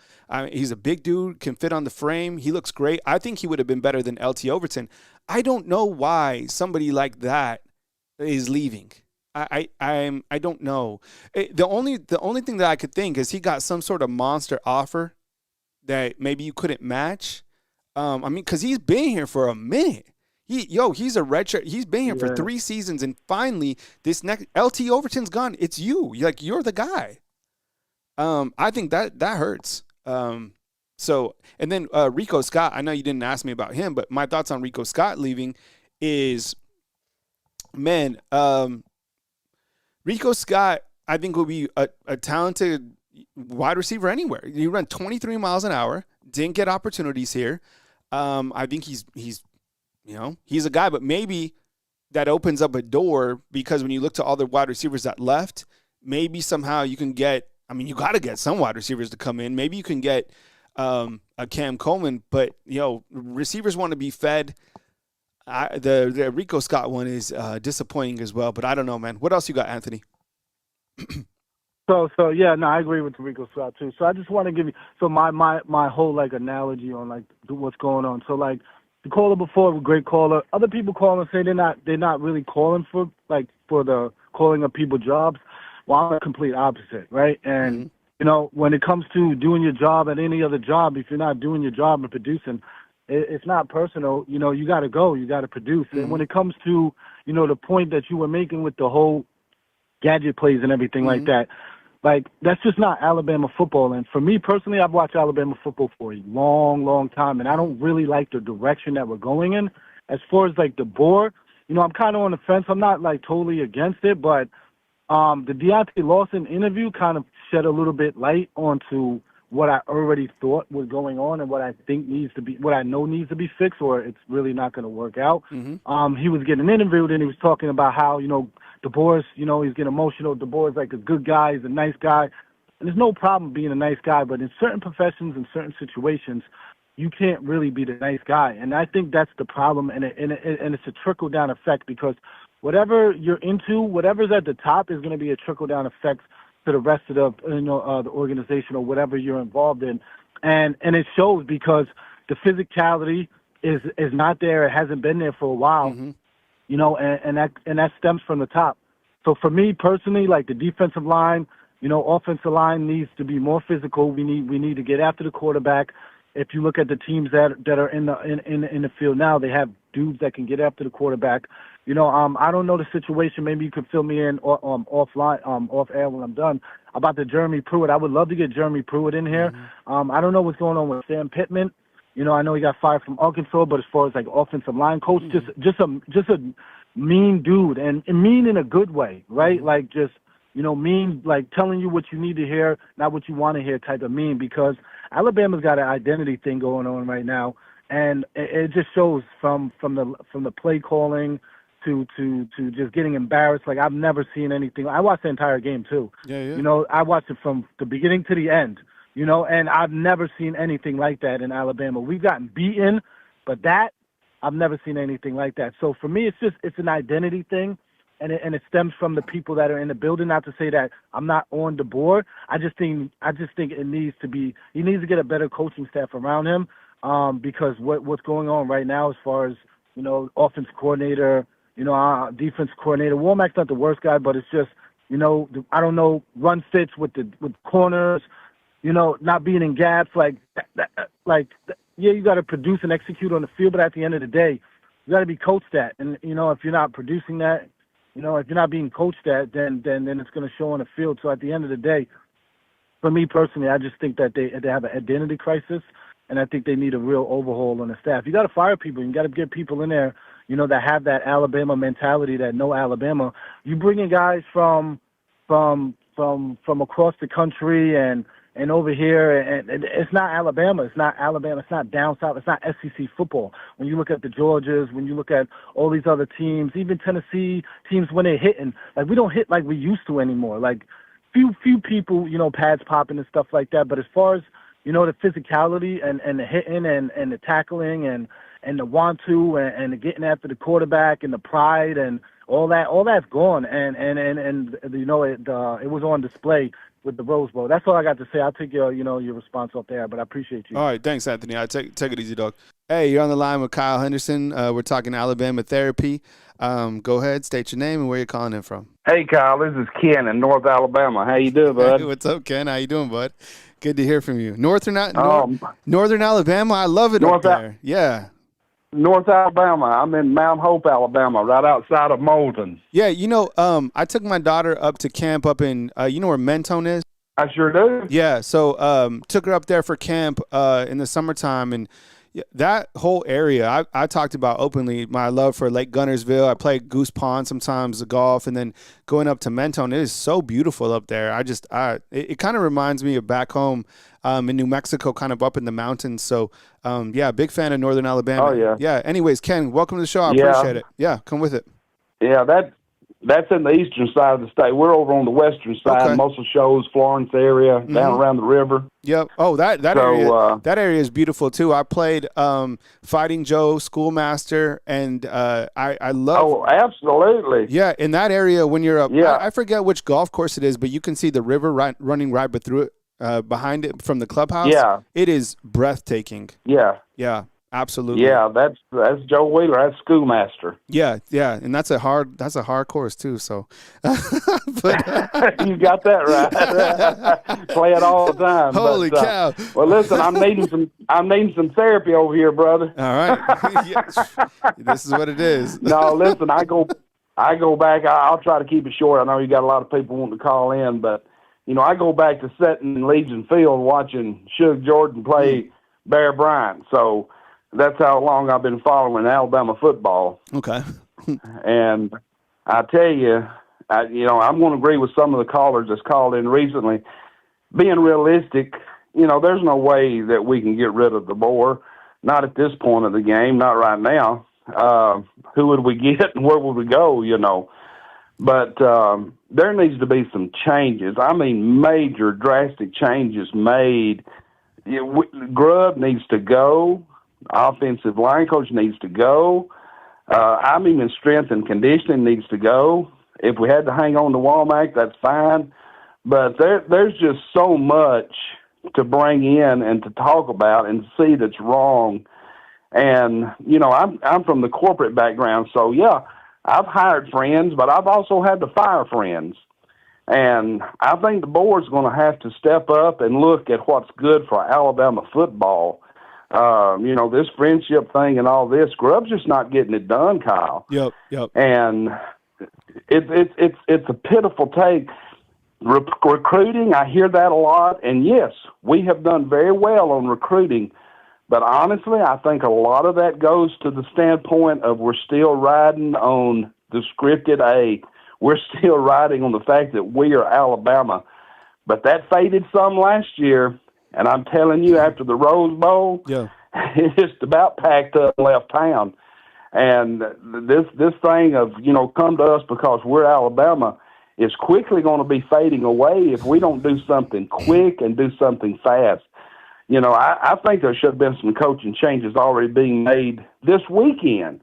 He's a big dude, can fit on the frame. He looks great. I think he would have been better than LT Overton. I don't know why somebody like that is leaving. I don't know. The only thing that I could think is he got some sort of monster offer that maybe you couldn't match. Because he's been here for a minute. He's a redshirt. He's been here for 3 seasons, and finally, this next LT Overton's gone. It's you. You're the guy. I think that hurts. So, and then Rico Scott. I know you didn't ask me about him, but my thoughts on Rico Scott leaving is, man, Rico Scott, I think, will be a talented wide receiver anywhere. He ran 23 miles an hour. Didn't get opportunities here. I think he's a guy, but maybe that opens up a door, because when you look to all the wide receivers that left, maybe somehow you can get, you got to get some wide receivers to come in. Maybe you can get a Cam Coleman, but, receivers want to be fed. The Rico Scott one is disappointing as well, but I don't know, man. What else you got, Anthony? So yeah, no, I agree with Rico Scott too. So I just want to give you my whole analogy on what's going on. So the caller before, great caller. Other people call and say they're not really calling for the calling of people jobs. Well, I'm the complete opposite, right? And when it comes to doing your job at any other job, if you're not doing your job and producing, it's not personal. You got to go. You got to produce. And when it comes to the point that you were making with the whole gadget plays and everything like that. That's just not Alabama football. And for me personally, I've watched Alabama football for a long, long time, and I don't really like the direction that we're going in. As far as DeBoer, I'm kind of on the fence. I'm not totally against it, but the Deontay Lawson interview kind of shed a little bit light onto what I already thought was going on and what I think what I know needs to be fixed, or it's really not going to work out. He was getting interviewed, and he was talking about how, DeBoer's, he's getting emotional. DeBoer's a good guy. He's a nice guy. And there's no problem being a nice guy, but in certain professions and certain situations, you can't really be the nice guy. And I think that's the problem, and it's a trickle-down effect, because whatever you're into, whatever's at the top is going to be a trickle-down effect to the rest of the organization or whatever you're involved in. And it shows, because the physicality is not there. It hasn't been there for a while. And that stems from the top. So for me personally, the defensive line, offensive line needs to be more physical. We need to get after the quarterback. If you look at the teams that are in the field now, they have dudes that can get after the quarterback. I don't know the situation. Maybe you could fill me in off air when I'm done about the Jeremy Pruitt. I would love to get Jeremy Pruitt in here. I don't know what's going on with Sam Pittman. I know he got fired from Arkansas, but as far as offensive line coach, just a mean dude, and mean in a good way, right? Mean, telling you what you need to hear, not what you want to hear type of mean, because Alabama's got an identity thing going on right now, and it just shows from the play calling to just getting embarrassed. I've never seen anything. I watched the entire game too. Yeah. I watched it from the beginning to the end. And I've never seen anything like that in Alabama. We've gotten beaten, but I've never seen anything like that. So for me, it's an identity thing, and it stems from the people that are in the building. Not to say that I'm not on the board. I just think it needs to be. He needs to get a better coaching staff around him, because what's going on right now as far as offense coordinator, defense coordinator. Womack's not the worst guy, but it's just I don't know, run fits with corners. Not being in gaps, you got to produce and execute on the field, but at the end of the day, you got to be coached that. And, if you're not producing that, if you're not being coached that, then it's going to show on the field. So at the end of the day, for me personally, I just think that they have an identity crisis, and I think they need a real overhaul on the staff. You got to fire people. You got to get people in there, that have that Alabama mentality, that know Alabama. You bring in guys from across the country and over here, and it's not Alabama. It's not Alabama. It's not down south. It's not SEC football. When you look at the Georgias, when you look at all these other teams, even Tennessee teams, when they're hitting, we don't hit like we used to anymore. Few people, pads popping and stuff like that. But as far as, the physicality and the hitting and the tackling and and the want to and the getting after the quarterback and the pride and all that's gone. And you know, it was on display with the Rose Bowl. That's all I got to say. I'll take your response up there, but I appreciate you. All right, thanks, Anthony. I take it easy, dog. Hey, you're on the line with Kyle Henderson. We're talking Alabama therapy. Go ahead, state your name and where you're calling in from. Hey, Kyle, this is Ken in North Alabama. How you doing, bud? Hey, what's up, Ken? How you doing, bud? Good to hear from you. Northern Alabama, I love it up there. Yeah. North Alabama. I'm in Mount Hope, Alabama, right outside of Moulton. Yeah, you know, I took my daughter up to camp up in, you know where Mentone is? I sure do. Yeah, so took her up there for camp in the summertime, and that whole area, I talked about openly my love for Lake Gunnersville. I play Goose Pond sometimes, the golf, and then going up to Mentone. It is so beautiful up there. It kind of reminds me of back home in New Mexico, kind of up in the mountains. So, yeah, big fan of Northern Alabama. Oh, yeah. Yeah, anyways, Ken, welcome to the show. I appreciate it. Yeah, come with it. Yeah, that's in the eastern side of the state. We're over on the western side. Okay. Most of the shows, Florence area, down around the river. Yep. Oh, that area is beautiful too. I played Fighting Joe, Schoolmaster, and I love. Oh, absolutely. Yeah, in that area when you're up. Yeah. I forget which golf course it is, but you can see the river running right through it, behind it from the clubhouse. Yeah. It is breathtaking. Yeah. Yeah. Absolutely. Yeah, that's Joe Wheeler. That's Schoolmaster. Yeah, and that's a hard course too. So, but you got that right. Play it all the time. Holy cow! Well, listen, I'm needing some therapy over here, brother. All right, yes. This is what it is. No, listen, I go back. I'll try to keep it short. I know you got a lot of people wanting to call in, but you know, I go back to sitting in Legion Field watching Suge Jordan play Bear Bryant. So. That's how long I've been following Alabama football. Okay. And I tell you, I'm going to agree with some of the callers that's called in recently. Being realistic, there's no way that we can get rid of DeBoer. Not at this point of the game, not right now. Who would we get and where would we go, But there needs to be some changes. I mean, major, drastic changes made. Grubb needs to go. Offensive line coach needs to go. Strength and conditioning needs to go. If we had to hang on to Womack, that's fine. But there's just so much to bring in and to talk about and see that's wrong. And, I'm from the corporate background, so, yeah, I've hired friends, but I've also had to fire friends. And I think the board's going to have to step up and look at what's good for Alabama football. This friendship thing and all this, Grubb's just not getting it done, Kyle. Yep. And it's a pitiful take. Recruiting, I hear that a lot, and yes, we have done very well on recruiting, but honestly, I think a lot of that goes to the standpoint of we're still riding on the scripted A. We're still riding on the fact that we are Alabama, but that faded some last year. And I'm telling you, after the Rose Bowl, it's just about packed up and left town. And this thing of, come to us because we're Alabama is quickly going to be fading away if we don't do something quick and do something fast. I think there should have been some coaching changes already being made this weekend,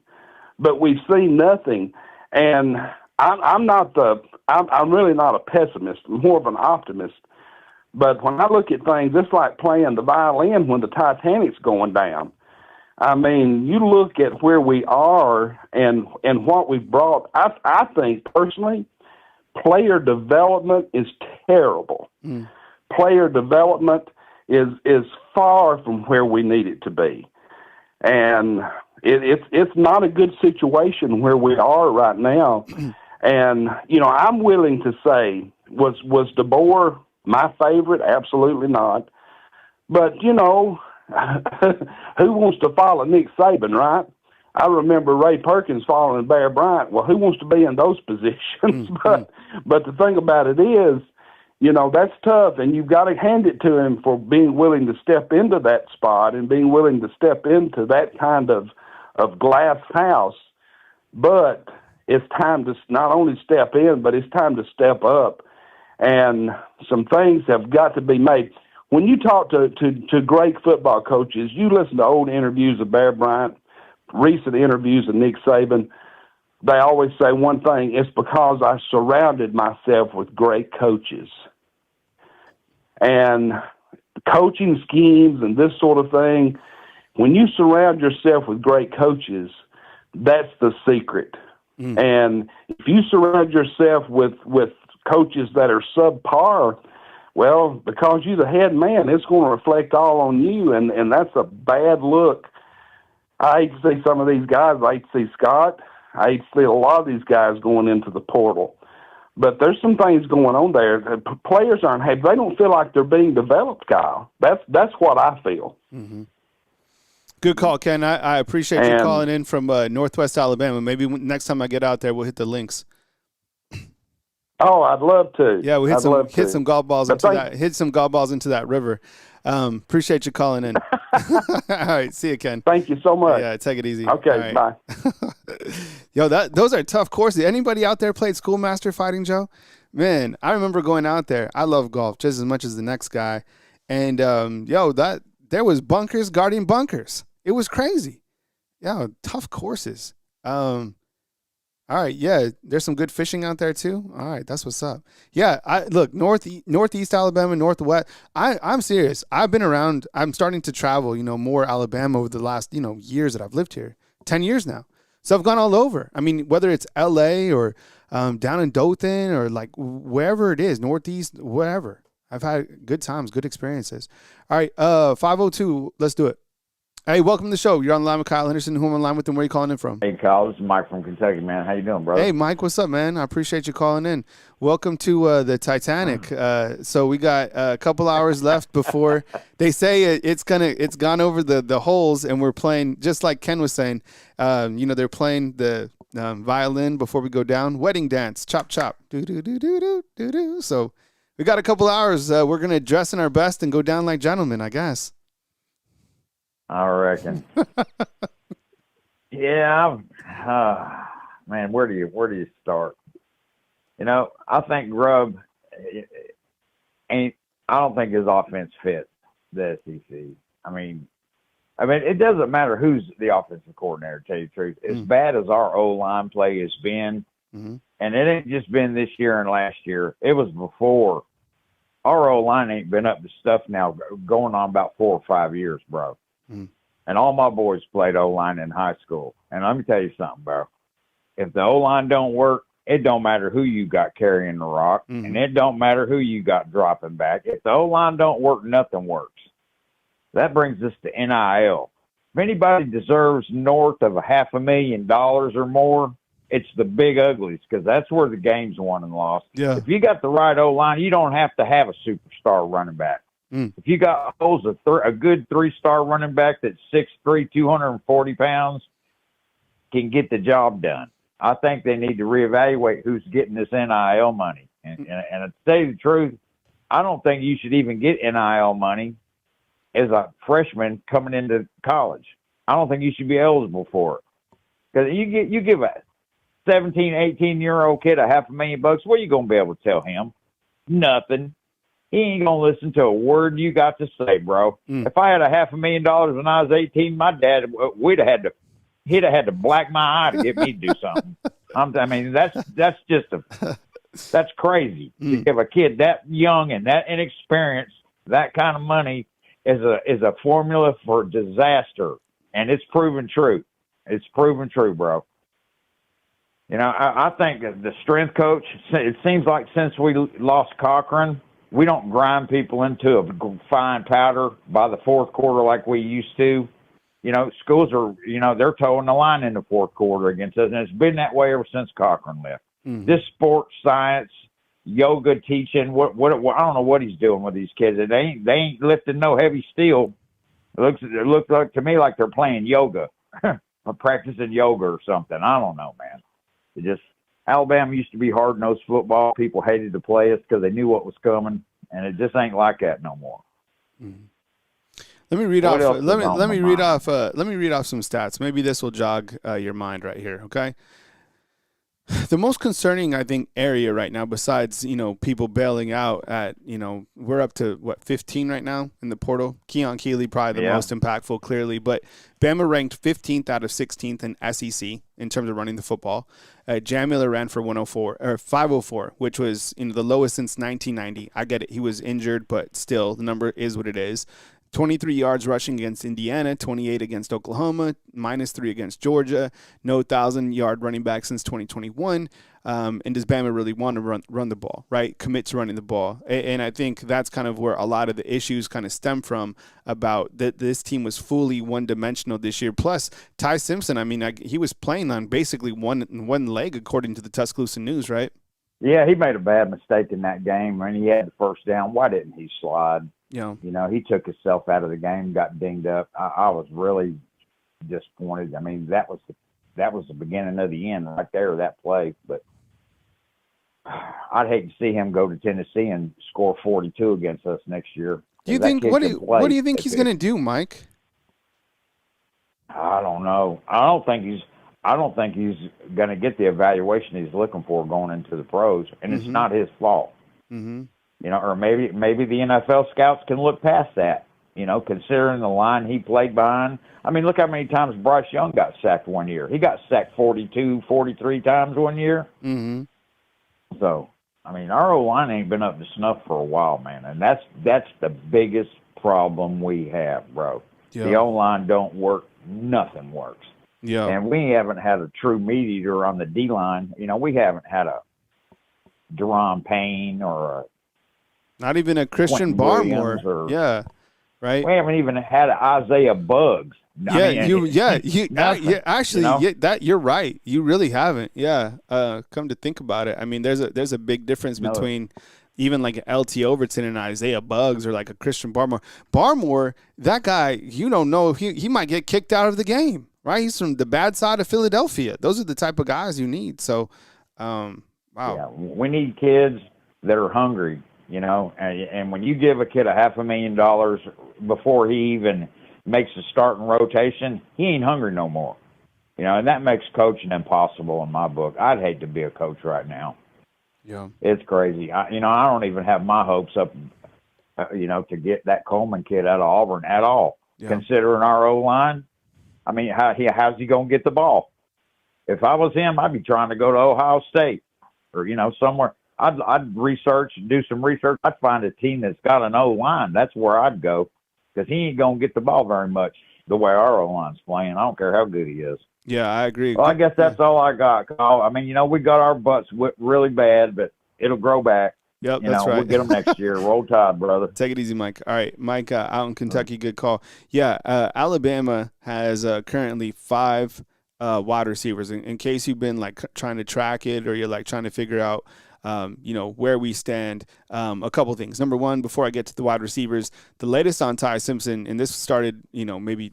but we've seen nothing. And I'm really not a pessimist. I'm more of an optimist. But when I look at things, it's like playing the violin when the Titanic's going down. I mean, you look at where we are and what we've brought. I think, personally, player development is terrible. Player development is far from where we need it to be. And it's not a good situation where we are right now. And, I'm willing to say, was DeBoer my favorite? Absolutely not. But, who wants to follow Nick Saban, right? I remember Ray Perkins following Bear Bryant. Well, who wants to be in those positions? But the thing about it is, that's tough, and you've got to hand it to him for being willing to step into that spot and being willing to step into that kind of glass house. But it's time to not only step in, but it's time to step up. And some things have got to be made. When you talk to great football coaches, you listen to old interviews of Bear Bryant. recent interviews of Nick Saban, they always say one thing: it's because I surrounded myself with great coaches. And coaching schemes and this sort of thing, when you surround yourself with great coaches, that's the secret. And if you surround yourself with coaches that are subpar, well, because you're the head man, it's going to reflect all on you, and that's a bad look. I hate to see some of these guys. I hate to see Scott. I hate to see a lot of these guys going into the portal. But there's some things going on there. Players aren't happy. They don't feel like they're being developed, Kyle. That's what I feel. Mm-hmm. Good call, Ken. I appreciate you calling in from Northwest Alabama. Maybe next time I get out there, we'll hit the links. Oh, I'd love to. Yeah, we'll hit some golf balls into that. Hit some golf balls into that river. Appreciate you calling in. All right, see you, Ken. Thank you so much. Yeah, take it easy. Okay, right. Bye. Yo, those are tough courses. Anybody out there played Schoolmaster Fighting, Joe? Man, I remember going out there. I love golf just as much as the next guy. And, there was bunkers guarding bunkers. It was crazy. Yeah, tough courses. All right, yeah, there's some good fishing out there too. All right, that's what's up. Yeah, look, Northeast Alabama, Northwest. I'm serious. I've been around. I'm starting to travel, more Alabama over the last, years that I've lived here. 10 years now. So I've gone all over. I mean, whether it's L.A. or down in Dothan or like wherever it is, Northeast, wherever. I've had good times, good experiences. All right, 502, let's do it. Hey, welcome to the show. You're on the line with Kyle Henderson. Who am I on the line with and where are you calling in from? Hey, Kyle. This is Mike from Kentucky, man. How you doing, brother? Hey, Mike. What's up, man? I appreciate you calling in. Welcome to the Titanic. So we got a couple hours left before they say it's gone over the holes, and we're playing, just like Ken was saying, they're playing the violin before we go down. Wedding dance. Chop, chop. Do-do-do-do-do-do-do. So we got a couple hours. We're going to dress in our best and go down like gentlemen, I guess. I reckon. Yeah, man. Where do you start? I think Grubb ain't. I don't think his offense fits the SEC. I mean, it doesn't matter who's the offensive coordinator. To tell you the truth, as bad as our O-line play has been, and it ain't just been this year and last year. It was before. Our O-line ain't been up to stuff now, going on about 4 or 5 years, bro. And all my boys played O-line in high school. And let me tell you something, bro. If the O-line don't work, it don't matter who you got carrying the rock, and it don't matter who you got dropping back. If the O-line don't work, nothing works. That brings us to NIL. If anybody deserves north of $500,000 or more, it's the big uglies, because that's where the game's won and lost. Yeah. If you got the right O-line, you don't have to have a superstar running back. If you got a good 3-star running back that's 6'3", 240 pounds, can get the job done. I think they need to reevaluate who's getting this NIL money. And to tell you the truth, I don't think you should even get NIL money as a freshman coming into college. I don't think you should be eligible for it. Because you give a 17, 18-year-old kid $500,000, what are you going to be able to tell him? Nothing. He ain't going to listen to a word you got to say, bro. If I had $500,000 when I was 18, my dad, he'd have had to black my eye to get me to do something. That's crazy. To give a kid that young and that inexperienced that kind of money is a formula for disaster, and it's proven true. It's proven true, bro. I think that the strength coach, it seems like since we lost Cochran, we don't grind people into a fine powder by the fourth quarter like we used to. Schools are, they're towing the line in the fourth quarter against us, and it's been that way ever since Cochran left. This sports science, yoga teaching, what I don't know what he's doing with these kids. They ain't lifting no heavy steel. It looks like to me like they're playing yoga or practicing yoga or something. I don't know, man. Alabama used to be hard-nosed football. People hated to play us because they knew what was coming, and it just ain't like that no more. Let me read off. Let me read off some stats. Maybe this will jog your mind right here. Okay. The most concerning, I think, area right now, besides, people bailing out at, we're up to, 15 right now in the portal. Keon Keeley, probably the most impactful, clearly. But Bama ranked 15th out of 16th in SEC in terms of running the football. Jamila ran for 504, which was the lowest since 1990. I get it. He was injured, but still, the number is what it is. 23 yards rushing against Indiana, 28 against Oklahoma, -3 against Georgia, no 1,000-yard running back since 2021. And does Bama really want to run the ball, right? Commit to running the ball. And I think that's kind of where a lot of the issues kind of stem from, about that this team was fully one-dimensional this year. Plus, Ty Simpson, he was playing on basically one leg, according to the Tuscaloosa News, right? Yeah, he made a bad mistake in that game when he had the first down. Why didn't he slide? Yeah. He took himself out of the game, got dinged up. I was really disappointed. That was the beginning of the end right there, that play. But I'd hate to see him go to Tennessee and score 42 against us next year. Do you think? What do you think he's going to do, Mike? I don't know. I don't think he's going to get the evaluation he's looking for going into the pros, and it's not his fault. Mm-hmm. Or maybe the NFL scouts can look past that, considering the line he played behind. Look how many times Bryce Young got sacked one year. He got sacked 42, 43 times one year. Mm-hmm. So, our O-line ain't been up to snuff for a while, man, and that's the biggest problem we have, bro. Yeah. The O-line don't work. Nothing works. Yeah. And we haven't had a true meat eater on the D-line. We haven't had a Deron Payne or not even a Christian Barmore. Right. We haven't even had an Isaiah Buggs. You're right. You really haven't. Yeah. Come to think about it, there's a big difference between even like an LT Overton and Isaiah Buggs, or like a Christian Barmore. Barmore, that guy, you don't know, he might get kicked out of the game, right? He's from the bad side of Philadelphia. Those are the type of guys you need. So, wow. Yeah, we need kids that are hungry, and when you give a kid $500,000 before he even makes a starting rotation, he ain't hungry no more. And that makes coaching impossible in my book. I'd hate to be a coach right now. Yeah, it's crazy. I don't even have my hopes up, to get that Coleman kid out of Auburn at all. Yeah. Considering our O-line, how's he gonna get the ball? If I was him, I'd be trying to go to Ohio State or somewhere. I'd research and do some research. I'd find a team that's got an O-line. That's where I'd go, because he ain't gonna get the ball very much the way our O-line's playing. I don't care how good he is. Yeah, I agree. Well, I guess that's all I got, Kyle. We got our butts whipped really bad, but it'll grow back. Yep, that's right. We'll get them next year. Roll Tide, brother. Take it easy, Mike. All right, Mike, out in Kentucky, good call. Yeah, Alabama has currently 5 wide receivers. In case you've been trying to track it, or you're trying to figure out where we stand. A couple things. Number one, before I get to the wide receivers, the latest on Ty Simpson, and this started, maybe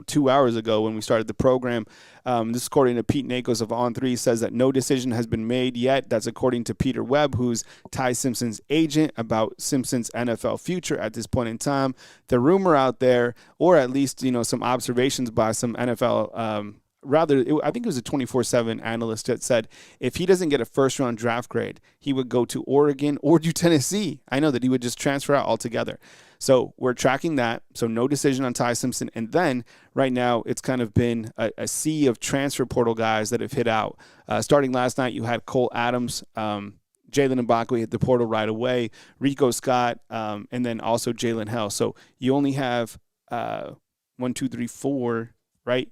2 hours ago when we started the program. This, according to Pete Nakos of On3, says that no decision has been made yet. That's according to Peter Webb, who's Ty Simpson's agent, about Simpson's NFL future at this point in time. The rumor out there, or at least, some observations by some NFL I think it was a 24/7 analyst that said if he doesn't get a first-round draft grade, he would go to Oregon or to Tennessee. I know that he would just transfer out altogether. So we're tracking that. So no decision on Ty Simpson. And then right now it's kind of been a sea of transfer portal guys that have hit out. Starting last night, you had Cole Adams, Jaylen Mbakwe hit the portal right away, Rico Scott, and then also Jalen Hale. So you only have 1, 2, 3, 4, right?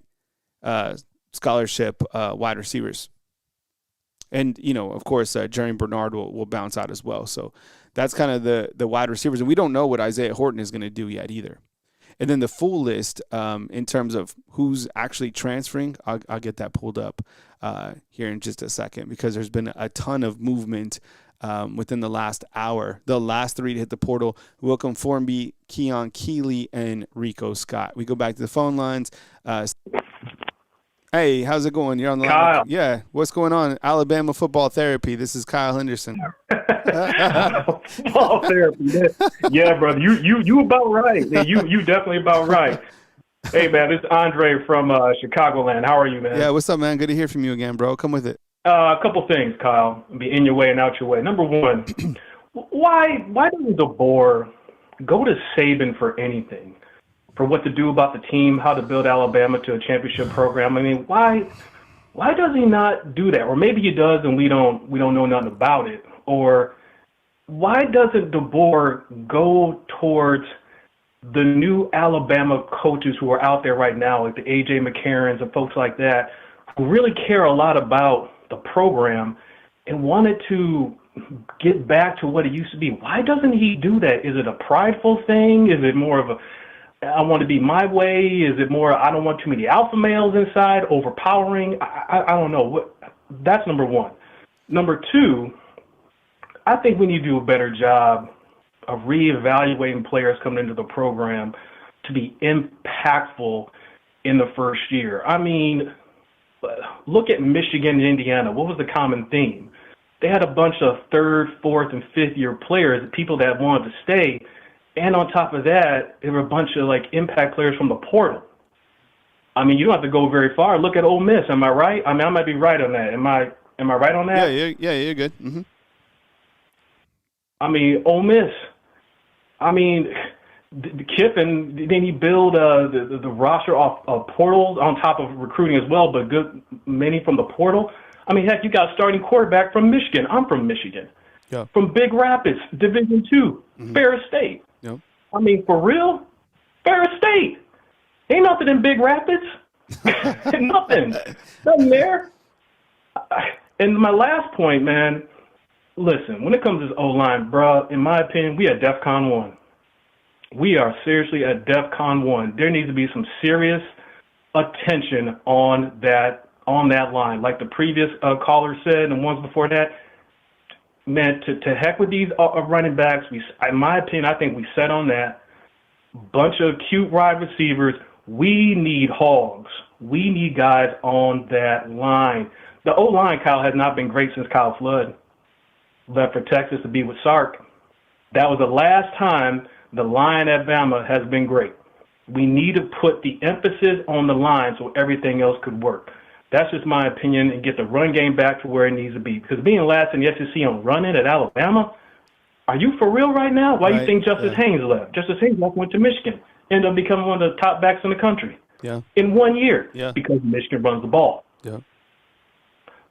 Scholarship wide receivers. And, of course, Jerry Bernard will bounce out as well. So that's kind of the wide receivers. And we don't know what Isaiah Horton is going to do yet either. And then the full list in terms of who's actually transferring, I'll get that pulled up here in just a second, because there's been a ton of movement within the last hour. The last 3 to hit the portal: Wilkin Formby, Keon Keeley, and Rico Scott. We go back to the phone lines. Hey, how's it going? You're on the line. Kyle. Yeah, what's going on? Alabama football therapy. This is Kyle Henderson. Football therapy. Yeah, brother. You about right. You definitely about right. Hey, man, this is Andre from Chicagoland. How are you, man? Yeah, what's up, man? Good to hear from you again, bro. Come with it. A couple things, Kyle. Be in your way and out your way. Number one, why doesn't DeBoer go to Saban for anything? For what to do about the team, how to build Alabama to a championship program. I mean, why does he not do that? Or maybe he does and we don't know nothing about it. Or why doesn't DeBoer go towards the new Alabama coaches who are out there right now, like the A.J. McCarrons and folks like that, who really care a lot about the program and wanted to get back to what it used to be? Why doesn't he do that? Is it a prideful thing? Is it more of a, I want to be my way? Is it more, I don't want too many alpha males inside, overpowering? I don't know. That's number one. Number two, I think we need to do a better job of reevaluating players coming into the program to be impactful in the first year. I mean, look at Michigan and Indiana. What was the common theme? They had a bunch of third, fourth, and fifth-year players, people that wanted to stay. And on top of that, there were a bunch of, impact players from the portal. I mean, you don't have to go very far. Look at Ole Miss. Am I right? I mean, I might be right on that. Am I right on that? Yeah, you're good. Mm-hmm. I mean, Ole Miss. I mean, Kiffin, didn't he build the roster off of portals on top of recruiting as well, but many from the portal? I mean, heck, you got a starting quarterback from Michigan. I'm from Michigan. Yeah. From Big Rapids, Division II, Ferris State. Yep. I mean, for real? Ferris State. Ain't nothing in Big Rapids. Nothing. Nothing there. And my last point, man, listen, when it comes to this O-line, bro, in my opinion, we at DEFCON 1. We are seriously at DEFCON 1. There needs to be some serious attention on that line. Like the previous caller said and the ones before that, man, to heck with these running backs. In my opinion, I think we set on that. Bunch of cute wide receivers. We need hogs. We need guys on that line. The O-line, Kyle, has not been great since Kyle Flood left for Texas to be with Sark. That was the last time the line at Bama has been great. We need to put the emphasis on the line so everything else could work. That's just my opinion, and get the run game back to where it needs to be. Because being last in the SEC on running at Alabama, are you for real right now? Why do you think Justice Haynes left? Justice Haynes went to Michigan, ended up becoming one of the top backs in the country. Yeah. In 1 year. Yeah. Because Michigan runs the ball. Yeah.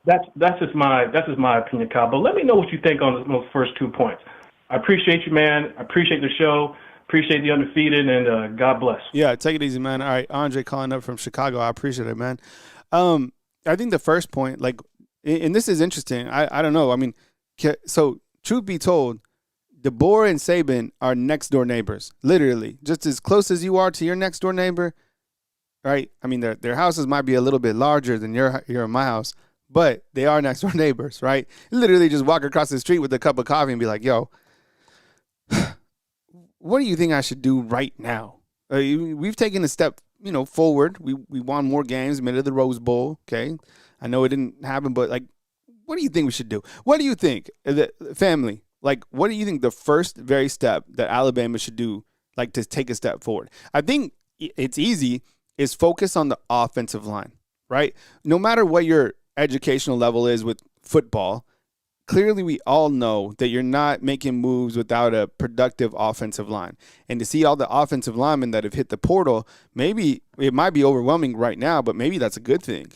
That's just my opinion, Kyle. But let me know what you think on those first 2 points. I appreciate you, man. I appreciate the show. Appreciate the undefeated, and God bless. Yeah, take it easy, man. All right, Andre calling up from Chicago. I appreciate it, man. I think the first point, and this is interesting. I don't know. I mean, so truth be told, DeBoer and Saban are next door neighbors, literally, just as close as you are to your next door neighbor. Right? I mean, their houses might be a little bit larger than your and my house, but they are next door neighbors, right? Literally, just walk across the street with a cup of coffee and be like, "Yo, what do you think I should do right now?" We've taken a step, forward. We won more games, made it to the Rose Bowl. Okay, I know it didn't happen, but what do you think we should do? What do you think, the family? What do you think the first very step that Alabama should do, to take a step forward? I think it's easy. Is focus on the offensive line, right? No matter what your educational level is with football, clearly we all know that you're not making moves without a productive offensive line. And to see all the offensive linemen that have hit the portal, maybe it might be overwhelming right now, but maybe that's a good thing.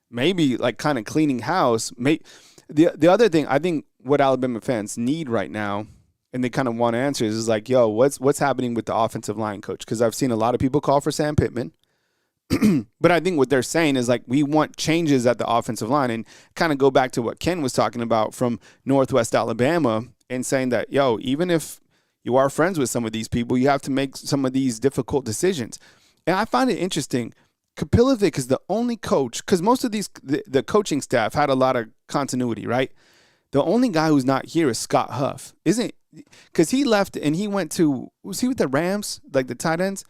Maybe kind of cleaning house. The other thing, I think what Alabama fans need right now, and they kind of want answers, is yo, what's happening with the offensive line coach? Because I've seen a lot of people call for Sam Pittman. But I think what they're saying is we want changes at the offensive line, and kind of go back to what Ken was talking about from Northwest Alabama, and saying that, even if you are friends with some of these people, you have to make some of these difficult decisions. And I find it interesting. Kapilovic is the only coach, because most of the coaching staff had a lot of continuity, right? The only guy who's not here is Scott Huff, because he left and he went to, was he with the Rams, the tight ends?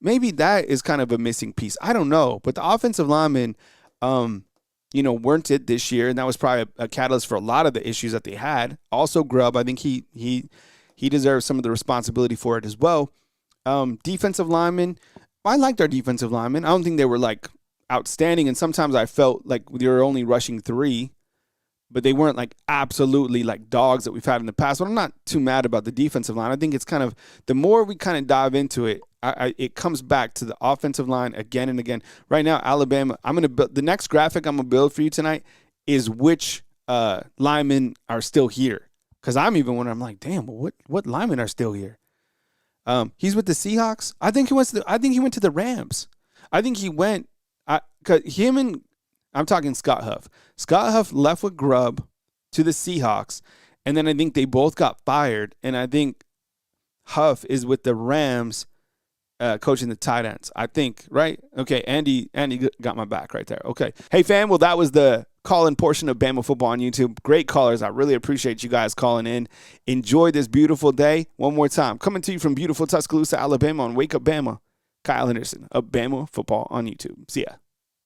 Maybe that is kind of a missing piece. I don't know. But the offensive linemen, weren't it this year, and that was probably a catalyst for a lot of the issues that they had. Also, Grubb, I think he deserves some of the responsibility for it as well. Defensive linemen, I liked our defensive linemen. I don't think they were outstanding, and sometimes I felt like they were only rushing 3. but they weren't like absolutely like dogs that we've had in the past. But I'm not too mad about the defensive line. I think it's kind of, the more we kind of dive into it, it comes back to the offensive line again and again. Right now, Alabama, I'm going to build, the next graphic I'm going to build for you tonight is which linemen are still here. Because I'm even wondering, I'm like, damn, what linemen are still here? He's with the Seahawks. I think he went to the Rams. I think he went, cause I'm talking Scott Huff. Scott Huff left with Grubb to the Seahawks, and then I think they both got fired, and I think Huff is with the Rams coaching the tight ends. I think, right? Okay, Andy got my back right there. Okay. Hey, fam, well, that was the call-in portion of Bama Football on YouTube. Great callers. I really appreciate you guys calling in. Enjoy this beautiful day. One more time. Coming to you from beautiful Tuscaloosa, Alabama on Wake Up Bama. Kyle Henderson of Bama Football on YouTube. See ya.